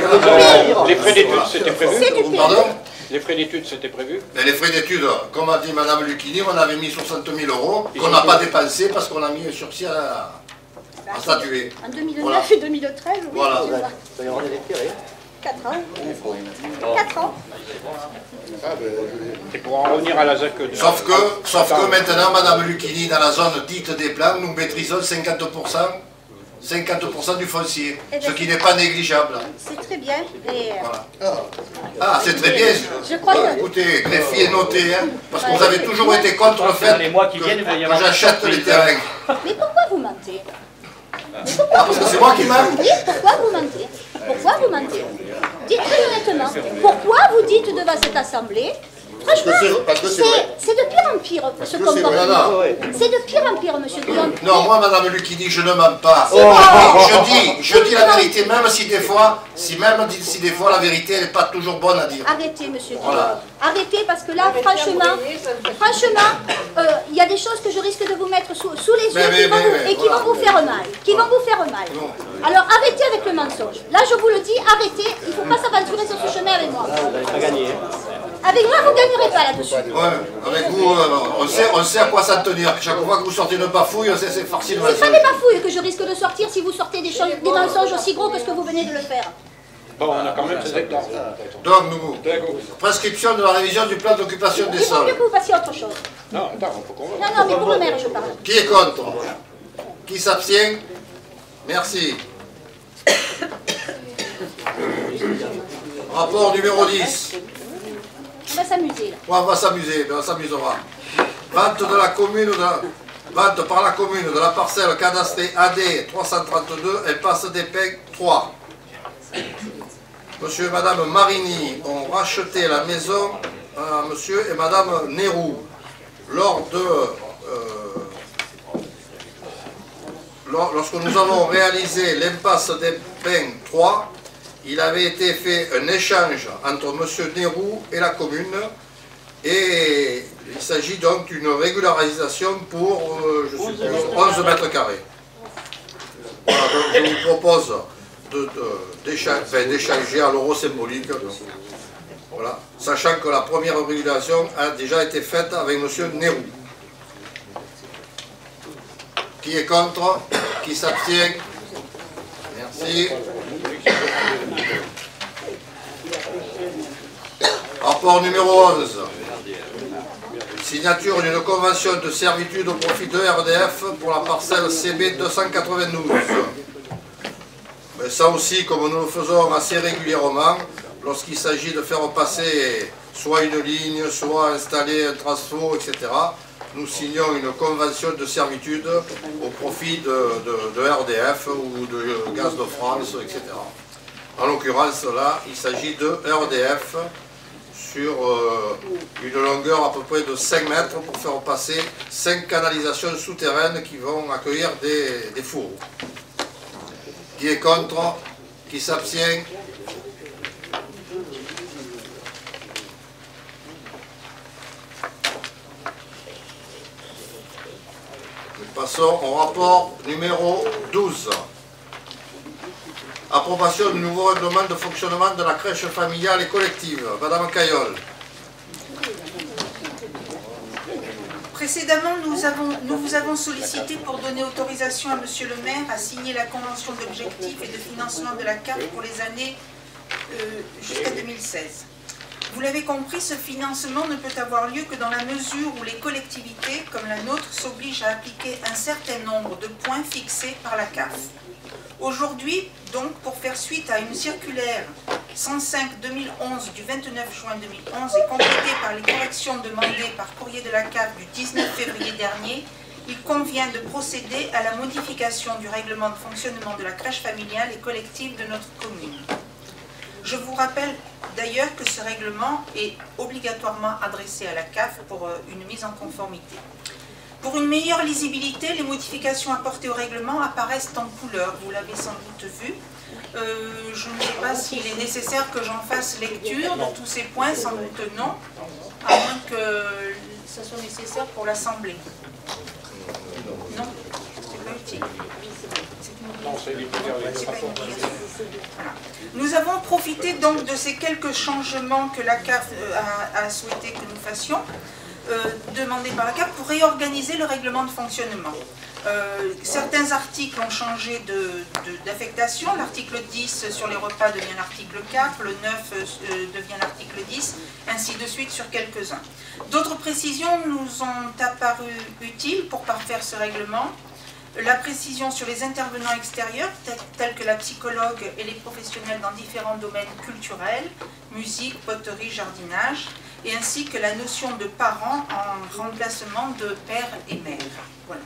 S5: Les frais d'études, c'était prévu.
S1: Pardon?
S5: Les frais d'études, c'était prévu?
S1: Mais les frais d'études, comme a dit Mme Lucchini, on avait mis 60 000 € qu'on n'a pas dépensé parce qu'on a mis un sursis à statuer.
S4: En 2009
S1: voilà.
S4: et 2013, oui.
S1: Voilà.
S7: Il va y avoir des lectures,
S4: 4 ans. 4 ans.
S5: Et pour en revenir à la ZAC...
S1: Sauf que maintenant, Mme Lucchini, dans la zone dite des plans, nous maîtrisons 50% du foncier, ce qui n'est pas négligeable.
S4: C'est très bien. Et
S1: voilà. Ah, c'est très bien.
S4: Je crois que...
S1: Écoutez, greffier et notez, hein, parce que vous avez toujours été contre le fait que j'achète les terrains.
S4: Mais pourquoi vous mentez?
S1: Parce que c'est moi qui mente.
S4: Oui, pourquoi vous mentez? Pourquoi vous mentez? Dites très honnêtement, pourquoi vous dites devant cette assemblée? Franchement, c'est de pire en pire ce comportement. C'est de pire en pire, monsieur Guillaume.
S1: Non, moi, Mme Lucchini, je ne mens pas. Je dis la vérité, même si des fois, la vérité, elle n'est pas toujours bonne à dire.
S4: Arrêtez, monsieur Guillaume. Voilà. Arrêtez, parce que là, franchement, il y a des choses que je risque de vous mettre sous les yeux qui vont vous faire mal. Alors, arrêtez avec le mensonge. Là, je vous le dis, arrêtez. Il ne faut pas s'aventurer sur ce chemin avec moi.
S7: Vous n'allez pas gagner.
S4: Avec moi, vous ne gagnerez pas là-dessus.
S1: Ouais, avec vous, on sait à quoi s'en tenir. Chaque fois que vous sortez de bafouille, on sait c'est farci de
S4: c'est pas des bafouilles que je risque de sortir si vous sortez des mensonges aussi gros que ce que vous venez de le faire.
S5: Bon, on a quand même ces hectares.
S1: Donc, prescription de la révision du plan d'occupation des sols.
S4: Il faut mieux que vous fassiez autre chose.
S5: Non, attends, on peut convaincre.
S4: Non, mais pour le maire, je parle.
S1: Qui est contre? Qui s'abstient? Merci. Rapport numéro 10.
S4: On va s'amuser là.
S1: Ouais, on va s'amuser, mais on s'amusera. Vente par la commune de la parcelle cadastrée AD 332, elle passe des Pins 3. Monsieur et Madame Marini ont racheté la maison à Monsieur et Madame Nérou. Lorsque nous avons réalisé l'impasse des Pins 3, il avait été fait un échange entre Monsieur Nérou et la commune et il s'agit donc d'une régularisation pour, je suppose, 11 mètres carrés. Voilà, donc je vous propose d'échanger à l'euro symbolique. Voilà, sachant que la première régulation a déjà été faite avec Monsieur Nérou. Qui est contre? Qui s'abstient? Merci. Rapport numéro 11. Signature d'une convention de servitude au profit de RDF pour la parcelle CB 292. Mais ça aussi, comme nous le faisons assez régulièrement, lorsqu'il s'agit de faire passer soit une ligne, soit installer un transfo, etc., nous signons une convention de servitude au profit de RDF ou de Gaz de France, etc. En l'occurrence, là, il s'agit de RDF sur une longueur à peu près de 5 mètres pour faire passer 5 canalisations souterraines qui vont accueillir des fourreaux. Qui est contre? Qui s'abstient? Nous passons au rapport numéro 12. Approbation du nouveau règlement de fonctionnement de la crèche familiale et collective. Madame Caillol.
S8: Précédemment, nous vous avons sollicité pour donner autorisation à Monsieur le maire à signer la convention d'objectifs et de financement de la CAF pour les années jusqu'à 2016. Vous l'avez compris, ce financement ne peut avoir lieu que dans la mesure où les collectivités, comme la nôtre, s'obligent à appliquer un certain nombre de points fixés par la CAF. Aujourd'hui, donc, pour faire suite à une circulaire 105-2011 du 29 juin 2011 et complétée par les corrections demandées par courrier de la CAF du 19 février dernier, il convient de procéder à la modification du règlement de fonctionnement de la crèche familiale et collective de notre commune. Je vous rappelle d'ailleurs que ce règlement est obligatoirement adressé à la CAF pour une mise en conformité. Pour une meilleure lisibilité, les modifications apportées au règlement apparaissent en couleur, vous l'avez sans doute vu. Je ne sais pas s'il est nécessaire que j'en fasse lecture de tous ces points, sans doute non, à moins que ce soit nécessaire pour l'Assemblée. Non, c'est pas Nous avons profité donc de ces quelques changements que la CAF a souhaité que nous fassions, demandés par la CAF, pour réorganiser le règlement de fonctionnement. Certains articles ont changé d'affectation. L'article 10 sur les repas devient l'article 4, le 9 devient l'article 10, ainsi de suite sur quelques-uns. D'autres précisions nous ont apparu utiles pour parfaire ce règlement. La précision sur les intervenants extérieurs, tels que la psychologue et les professionnels dans différents domaines culturels, musique, poterie, jardinage, et ainsi que la notion de parents en remplacement de père et mère. Voilà.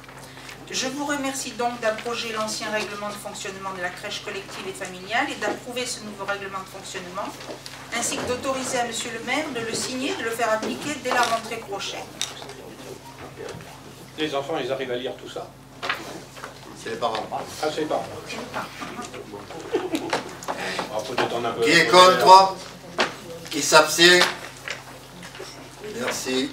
S8: Je vous remercie donc d'abroger l'ancien règlement de fonctionnement de la crèche collective et familiale et d'approuver ce nouveau règlement de fonctionnement, ainsi que d'autoriser à Monsieur le maire de le signer et de le faire appliquer dès la rentrée prochaine.
S5: Les enfants, ils arrivent à lire tout ça?
S1: C'est les parents.
S5: Ah, c'est les parents.
S1: Qui est contre? Qui s'abstient? Merci.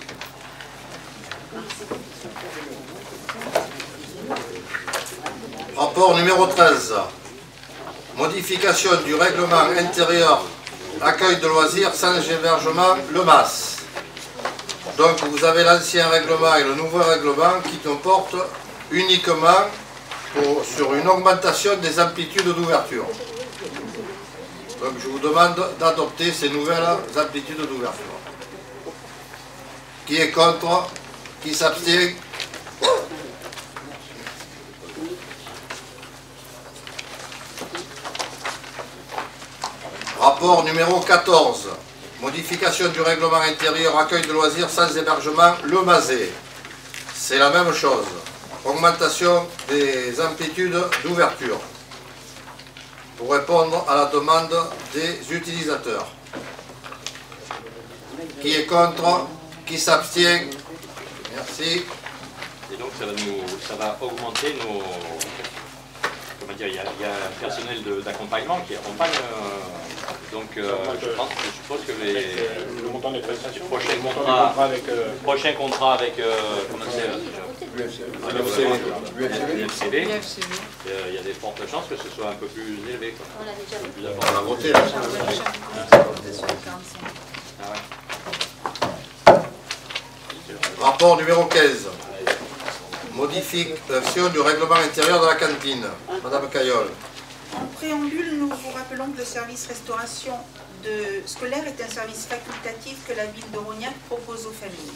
S1: Rapport numéro 13. Modification du règlement intérieur accueil de loisirs sans hébergement, le MAS. Donc vous avez l'ancien règlement et le nouveau règlement qui comportent uniquement sur une augmentation des amplitudes d'ouverture. Donc je vous demande d'adopter ces nouvelles amplitudes d'ouverture. Qui est contre? Qui s'abstient? Rapport numéro 14. Modification du règlement intérieur accueil de loisirs sans hébergement, le MASE. C'est la même chose. Augmentation des amplitudes d'ouverture pour répondre à la demande des utilisateurs. Qui est contre? Qui s'abstient? Merci.
S3: Et donc ça va augmenter nos... Comment dire, il y a un personnel d'accompagnement qui accompagne... donc je suppose que
S5: le montant des prestations,
S3: prochain contrat avec comment c'est l'UFCV, il y a des fortes chances que ce soit un peu plus élevé.
S1: On a voté là. Rapport numéro 15. Modification du règlement intérieur de la cantine. Madame Caillol.
S8: En préambule, nous vous rappelons que le service restauration scolaire est un service facultatif que la ville de Rognac propose aux familles.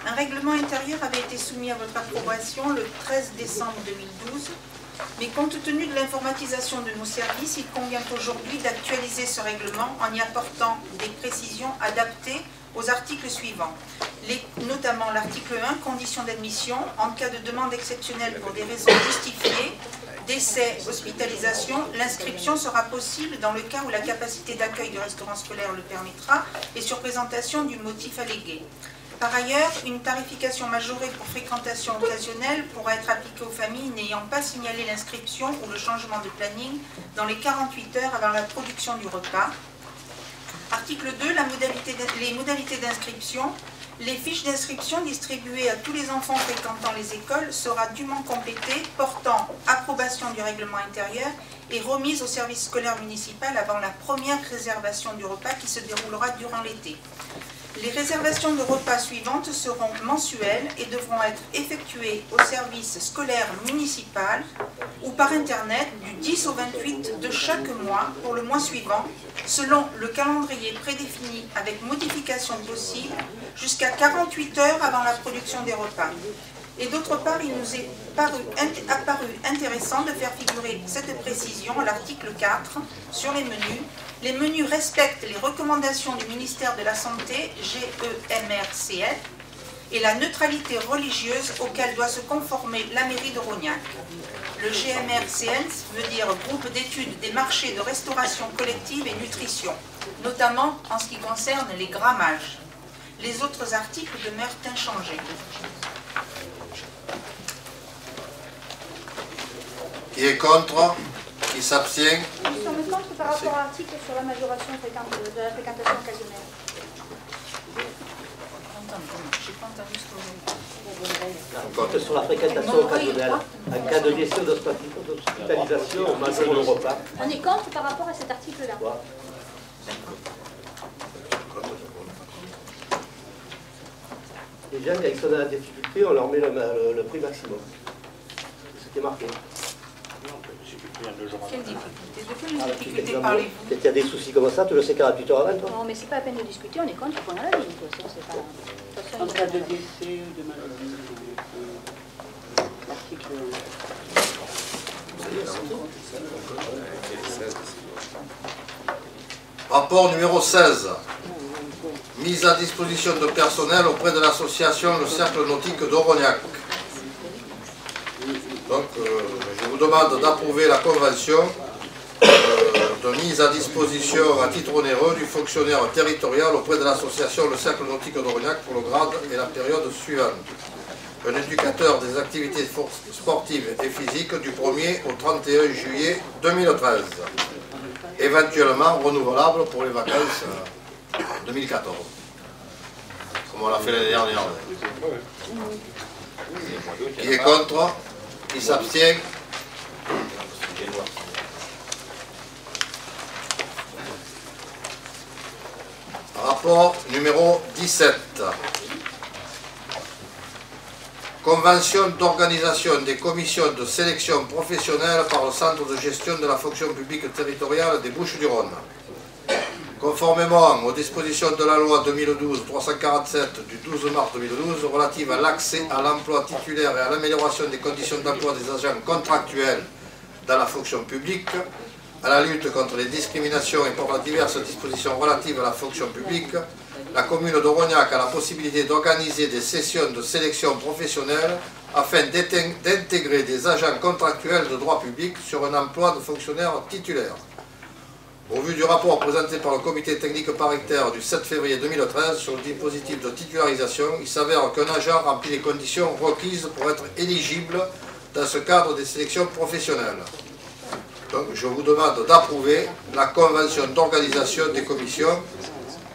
S8: Un règlement intérieur avait été soumis à votre approbation le 13 décembre 2012, mais compte tenu de l'informatisation de nos services, il convient aujourd'hui d'actualiser ce règlement en y apportant des précisions adaptées aux articles suivants, notamment l'article 1, conditions d'admission, en cas de demande exceptionnelle pour des raisons justifiées, décès, hospitalisation, l'inscription sera possible dans le cas où la capacité d'accueil du restaurant scolaire le permettra et sur présentation du motif allégué. Par ailleurs, une tarification majorée pour fréquentation occasionnelle pourra être appliquée aux familles n'ayant pas signalé l'inscription ou le changement de planning dans les 48 heures avant la production du repas. Article 2, les modalités d'inscription. Les fiches d'inscription distribuées à tous les enfants fréquentant les écoles sera dûment complétées, portant approbation du règlement intérieur et remise au service scolaire municipal avant la première réservation du repas qui se déroulera durant l'été. Les réservations de repas suivantes seront mensuelles et devront être effectuées au service scolaire municipal ou par Internet du 10 au 28 de chaque mois pour le mois suivant, selon le calendrier prédéfini avec modification possible jusqu'à 48 heures avant la production des repas. Et d'autre part, il nous est apparu intéressant de faire figurer cette précision à l'article 4 sur les menus. Les menus respectent les recommandations du ministère de la Santé, GEMRCN, et la neutralité religieuse auquel doit se conformer la mairie de Rognac. Le GMRCN veut dire Groupe d'études des marchés de restauration collective et nutrition, notamment en ce qui concerne les grammages. Les autres articles demeurent inchangés.
S1: Qui est contre? Qui s'abstient?
S4: Nous sommes contre par rapport à l'article sur la majoration de la fréquentation occasionnelle.
S8: pas entendu ce que vous avez dit.
S7: L'article sur la fréquentation occasionnelle. En cas de décès ou d'hospitalisation, au majeur de repas.
S4: On est contre par rapport à cet article-là.
S7: Les gens, quand ils sont dans la difficulté, on leur met le prix maximum. C'est ce qui est marqué.
S8: Quelle difficulté? De quelle difficulté parlez-vous?
S7: Quand il y a des soucis comme ça, tu le sais 48 heures avant, toi?
S4: Non, mais c'est pas la peine de discuter, on est contre qu'on a la ligne.
S11: En cas de décès ou de maladie, l'article...
S1: Rapport numéro 16. Mise à disposition de personnel auprès de l'association Le Cercle Nautique d'Aurognac. Donc, je vous demande d'approuver la convention de mise à disposition à titre onéreux du fonctionnaire territorial auprès de l'association Le Cercle Nautique d'Aurognac pour le grade et la période suivante. Un éducateur des activités sportives et physiques du 1er au 31 juillet 2013. Éventuellement renouvelable pour les vacances 2014. Comme on l'a fait l'année dernière. Qui est contre? Qui s'abstient? Rapport numéro 17. Convention d'organisation des commissions de sélection professionnelle par le Centre de gestion de la fonction publique territoriale des Bouches-du-Rhône. Conformément aux dispositions de la loi 2012-347 du 12 mars 2012 relative à l'accès à l'emploi titulaire et à l'amélioration des conditions d'emploi des agents contractuels dans la fonction publique, à la lutte contre les discriminations et pour les diverses dispositions relatives à la fonction publique, la commune d'Aurognac a la possibilité d'organiser des sessions de sélection professionnelle afin d'intégrer des agents contractuels de droit public sur un emploi de fonctionnaire titulaire. Au vu du rapport présenté par le comité technique paritaire du 7 février 2013 sur le dispositif de titularisation, il s'avère qu'un agent remplit les conditions requises pour être éligible dans ce cadre des sélections professionnelles. Donc je vous demande d'approuver la convention d'organisation des commissions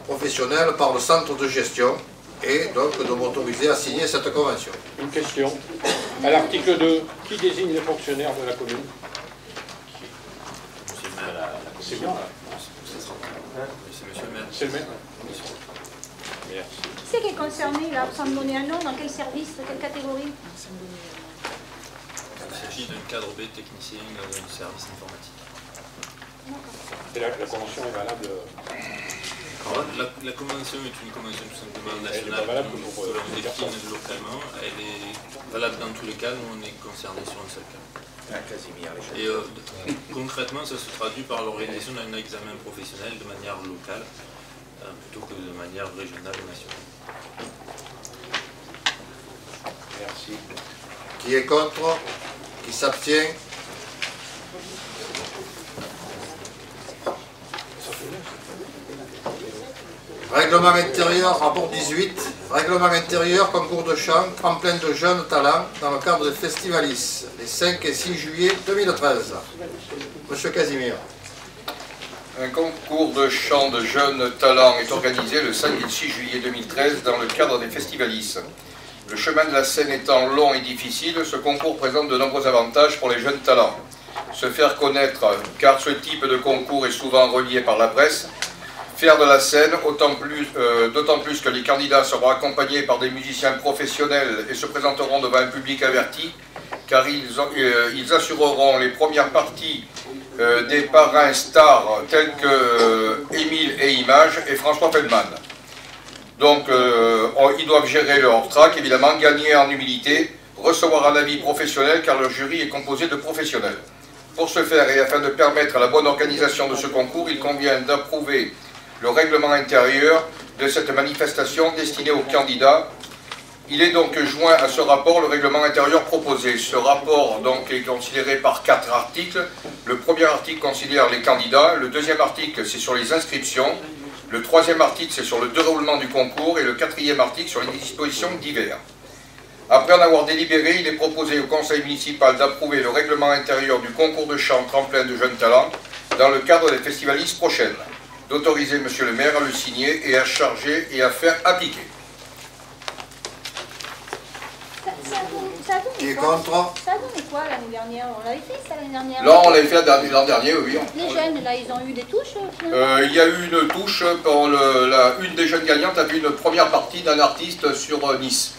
S1: professionnelles par le centre de gestion et donc de m'autoriser à signer cette convention.
S5: Une question. À l'article 2, qui désigne les fonctionnaires de la commune? C'est moi. C'est le maire. C'est le maire. Merci.
S4: Qui c'est qui est concerné là, sans me donner un nom, dans quel service, quelle catégorie?
S14: Il s'agit d'un cadre B technicien du service informatique.
S5: Et la convention est valable?
S14: La convention est une convention tout simplement nationale que l'on décline localement. Elle est valable dans tous les cas, nous on est concerné sur un seul cas. Et concrètement, ça se traduit par l'organisation d'un examen professionnel de manière locale plutôt que de manière régionale ou nationale.
S5: Merci.
S1: Qui est contre? Qui s'abstient? Règlement intérieur, rapport 18. Règlement intérieur, concours de chant, tremplin de jeunes talents dans le cadre des Festivalis, les 5 et 6 juillet 2013. Monsieur Casimir.
S12: Un concours de chant de jeunes talents est organisé le 5 et 6 juillet 2013 dans le cadre des Festivalis. Le chemin de la scène étant long et difficile, ce concours présente de nombreux avantages pour les jeunes talents. Se faire connaître, car ce type de concours est souvent relié par la presse. Faire de la scène, d'autant plus que les candidats seront accompagnés par des musiciens professionnels et se présenteront devant un public averti, car ils assureront les premières parties des parrains stars tels que Émile et Images et François Feldman. Donc ils doivent gérer leur track, évidemment, gagner en humilité, recevoir un avis professionnel car le jury est composé de professionnels. Pour ce faire et afin de permettre la bonne organisation de ce concours, il convient d'approuver le règlement intérieur de cette manifestation destinée aux candidats. Il est donc joint à ce rapport le règlement intérieur proposé. Ce rapport donc est considéré par 4 articles. Le premier article considère les candidats, le deuxième article c'est sur les inscriptions, le troisième article c'est sur le déroulement du concours et le quatrième article sur les dispositions diverses. Après en avoir délibéré, il est proposé au conseil municipal d'approuver le règlement intérieur du concours de chant tremplin de jeunes talents dans le cadre des Festivalis prochaines, d'autoriser monsieur le maire à le signer et à charger et à faire appliquer.
S1: Qui est contre?
S4: Ça a donné quoi l'année dernière? On l'avait fait ça l'année dernière?
S12: Là, on l'avait fait l'an dernier, oui.
S4: Les jeunes, là, ils ont eu des touches
S12: il y a eu une touche pour une des jeunes gagnantes a fait une première partie d'un artiste sur Nice.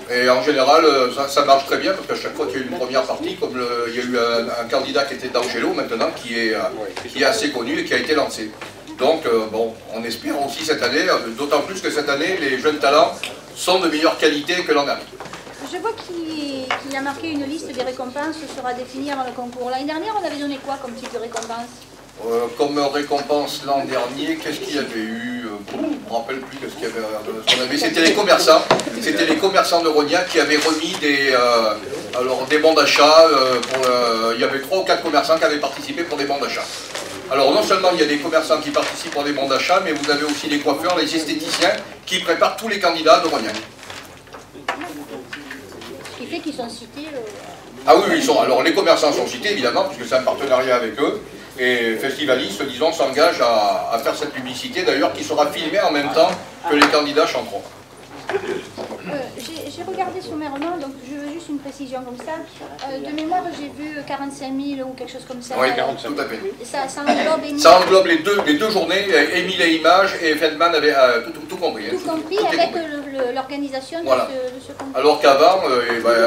S12: Et en général, ça marche très bien parce qu'à chaque fois qu'il y a eu une première partie, comme il y a eu un candidat qui était d'Angelo maintenant, qui est assez connu et qui a été lancé. Donc, bon, on espère aussi cette année, d'autant plus que cette année, les jeunes talents sont de meilleure qualité que l'an dernier.
S4: Je vois qu'il y a marqué une liste des récompenses sera définie avant le concours. L'année dernière, on avait donné quoi comme type de récompense?
S12: Comme récompense l'an dernier, qu'est-ce qu'il y avait eu? Je ne me rappelle plus de ce qu'il y avait. C'était les commerçants. C'était les commerçants de Rognac qui avaient remis des bons d'achat. Il y avait 3 ou 4 commerçants qui avaient participé pour des bons d'achat. Alors non seulement il y a des commerçants qui participent pour des bons d'achat, mais vous avez aussi les coiffeurs, les esthéticiens qui préparent tous les candidats de Rognac.
S4: Ce qui fait qu'ils sont cités.
S12: Ah oui, alors les commerçants sont cités évidemment, puisque c'est un partenariat avec eux. Et Festivalis, disons, s'engage à faire cette publicité, d'ailleurs, qui sera filmée en même temps que les candidats chanteront.
S4: J'ai regardé sommairement, donc je veux juste une précision comme ça. De mémoire, j'ai vu 45 000 ou quelque chose comme ça.
S12: Oui, 45 000. Tout à fait.
S4: Ça englobe Émile.
S12: Ça englobe les deux journées, Émile et Images, et Feldman avait tout compris.
S4: Tout compris avec l'organisation de ce concours.
S12: Alors qu'avant,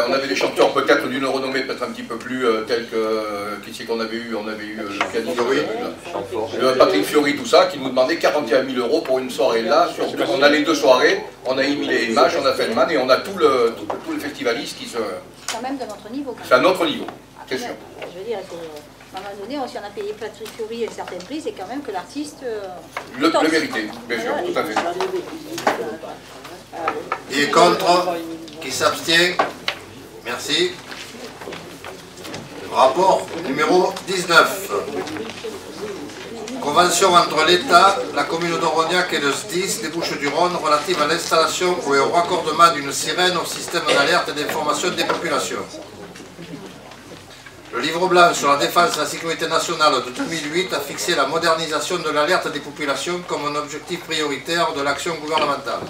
S12: on avait des chanteurs peut-être d'une renommée peut-être un petit peu plus telle que... Qui c'est qu'on avait eu? On avait eu le Fiori, Patrick Fiori, tout ça, qui nous demandait 41 000 € pour une soirée là. On a les 2 soirées, on a Émile et Images, on a Feldman, et on a tout le festivaliste qui se...
S4: Quand même de notre niveau.
S12: C'est à notre niveau, c'est sûr.
S4: Je veux dire, à un moment donné, si on a payé Patrick Fiori un certain prix, c'est quand même que l'artiste...
S12: Le mérité, bien sûr, tout à fait.
S1: Qui est contre? Qui s'abstient? Merci. Rapport numéro 19. Convention entre l'État, la commune de Rognac et le SDIS des Bouches-du-Rhône relative à l'installation et au raccordement d'une sirène au système d'alerte et d'information des populations. Le livre blanc sur la défense et la sécurité nationale de 2008 a fixé la modernisation de l'alerte des populations comme un objectif prioritaire de l'action gouvernementale.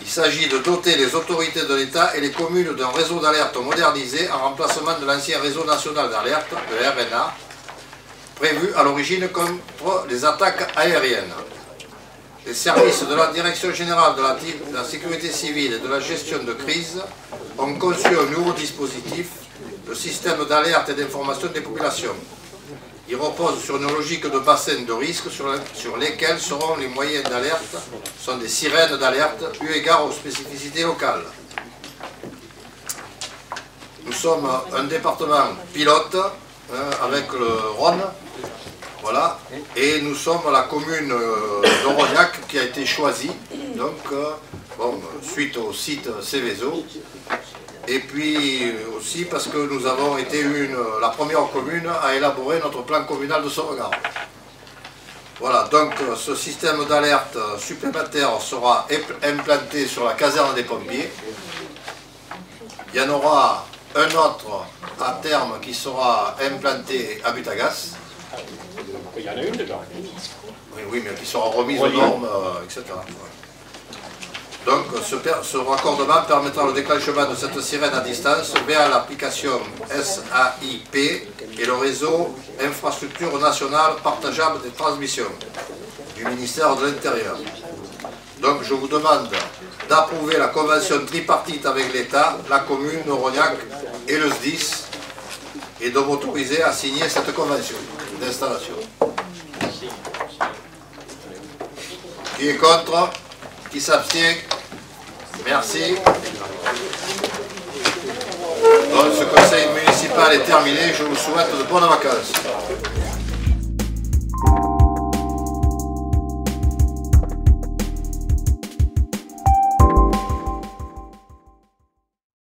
S1: Il s'agit de doter les autorités de l'État et les communes d'un réseau d'alerte modernisé en remplacement de l'ancien réseau national d'alerte, le RNA, prévu à l'origine contre les attaques aériennes. Les services de la Direction générale de la sécurité civile et de la gestion de crise ont conçu un nouveau dispositif, le système d'alerte et d'information des populations. Il repose sur une logique de bassin de risque sur lesquels seront les moyens d'alerte, sont des sirènes d'alerte, eu égard aux spécificités locales. Nous sommes un département pilote avec le Rhône, voilà, et nous sommes la commune de Rognac qui a été choisie, donc suite au site Céveso. Et puis aussi parce que nous avons été la première commune à élaborer notre plan communal de sauvegarde. Voilà, donc ce système d'alerte supplémentaire sera implanté sur la caserne des pompiers. Il y en aura un autre à terme qui sera implanté à Butagas.
S5: Il y en a une dedans.
S1: Oui, mais qui sera remise aux normes, etc. Donc ce raccordement permettra le déclenchement de cette sirène à distance via l'application SAIP et le réseau Infrastructure Nationale Partageable des Transmissions du ministère de l'Intérieur. Donc je vous demande d'approuver la convention tripartite avec l'État, la commune de Rognac et le SDIS et de m'autoriser à signer cette convention d'installation. Qui est contre? Qui s'abstient? Merci. Donc ce conseil municipal est terminé. Je vous souhaite de bonnes vacances.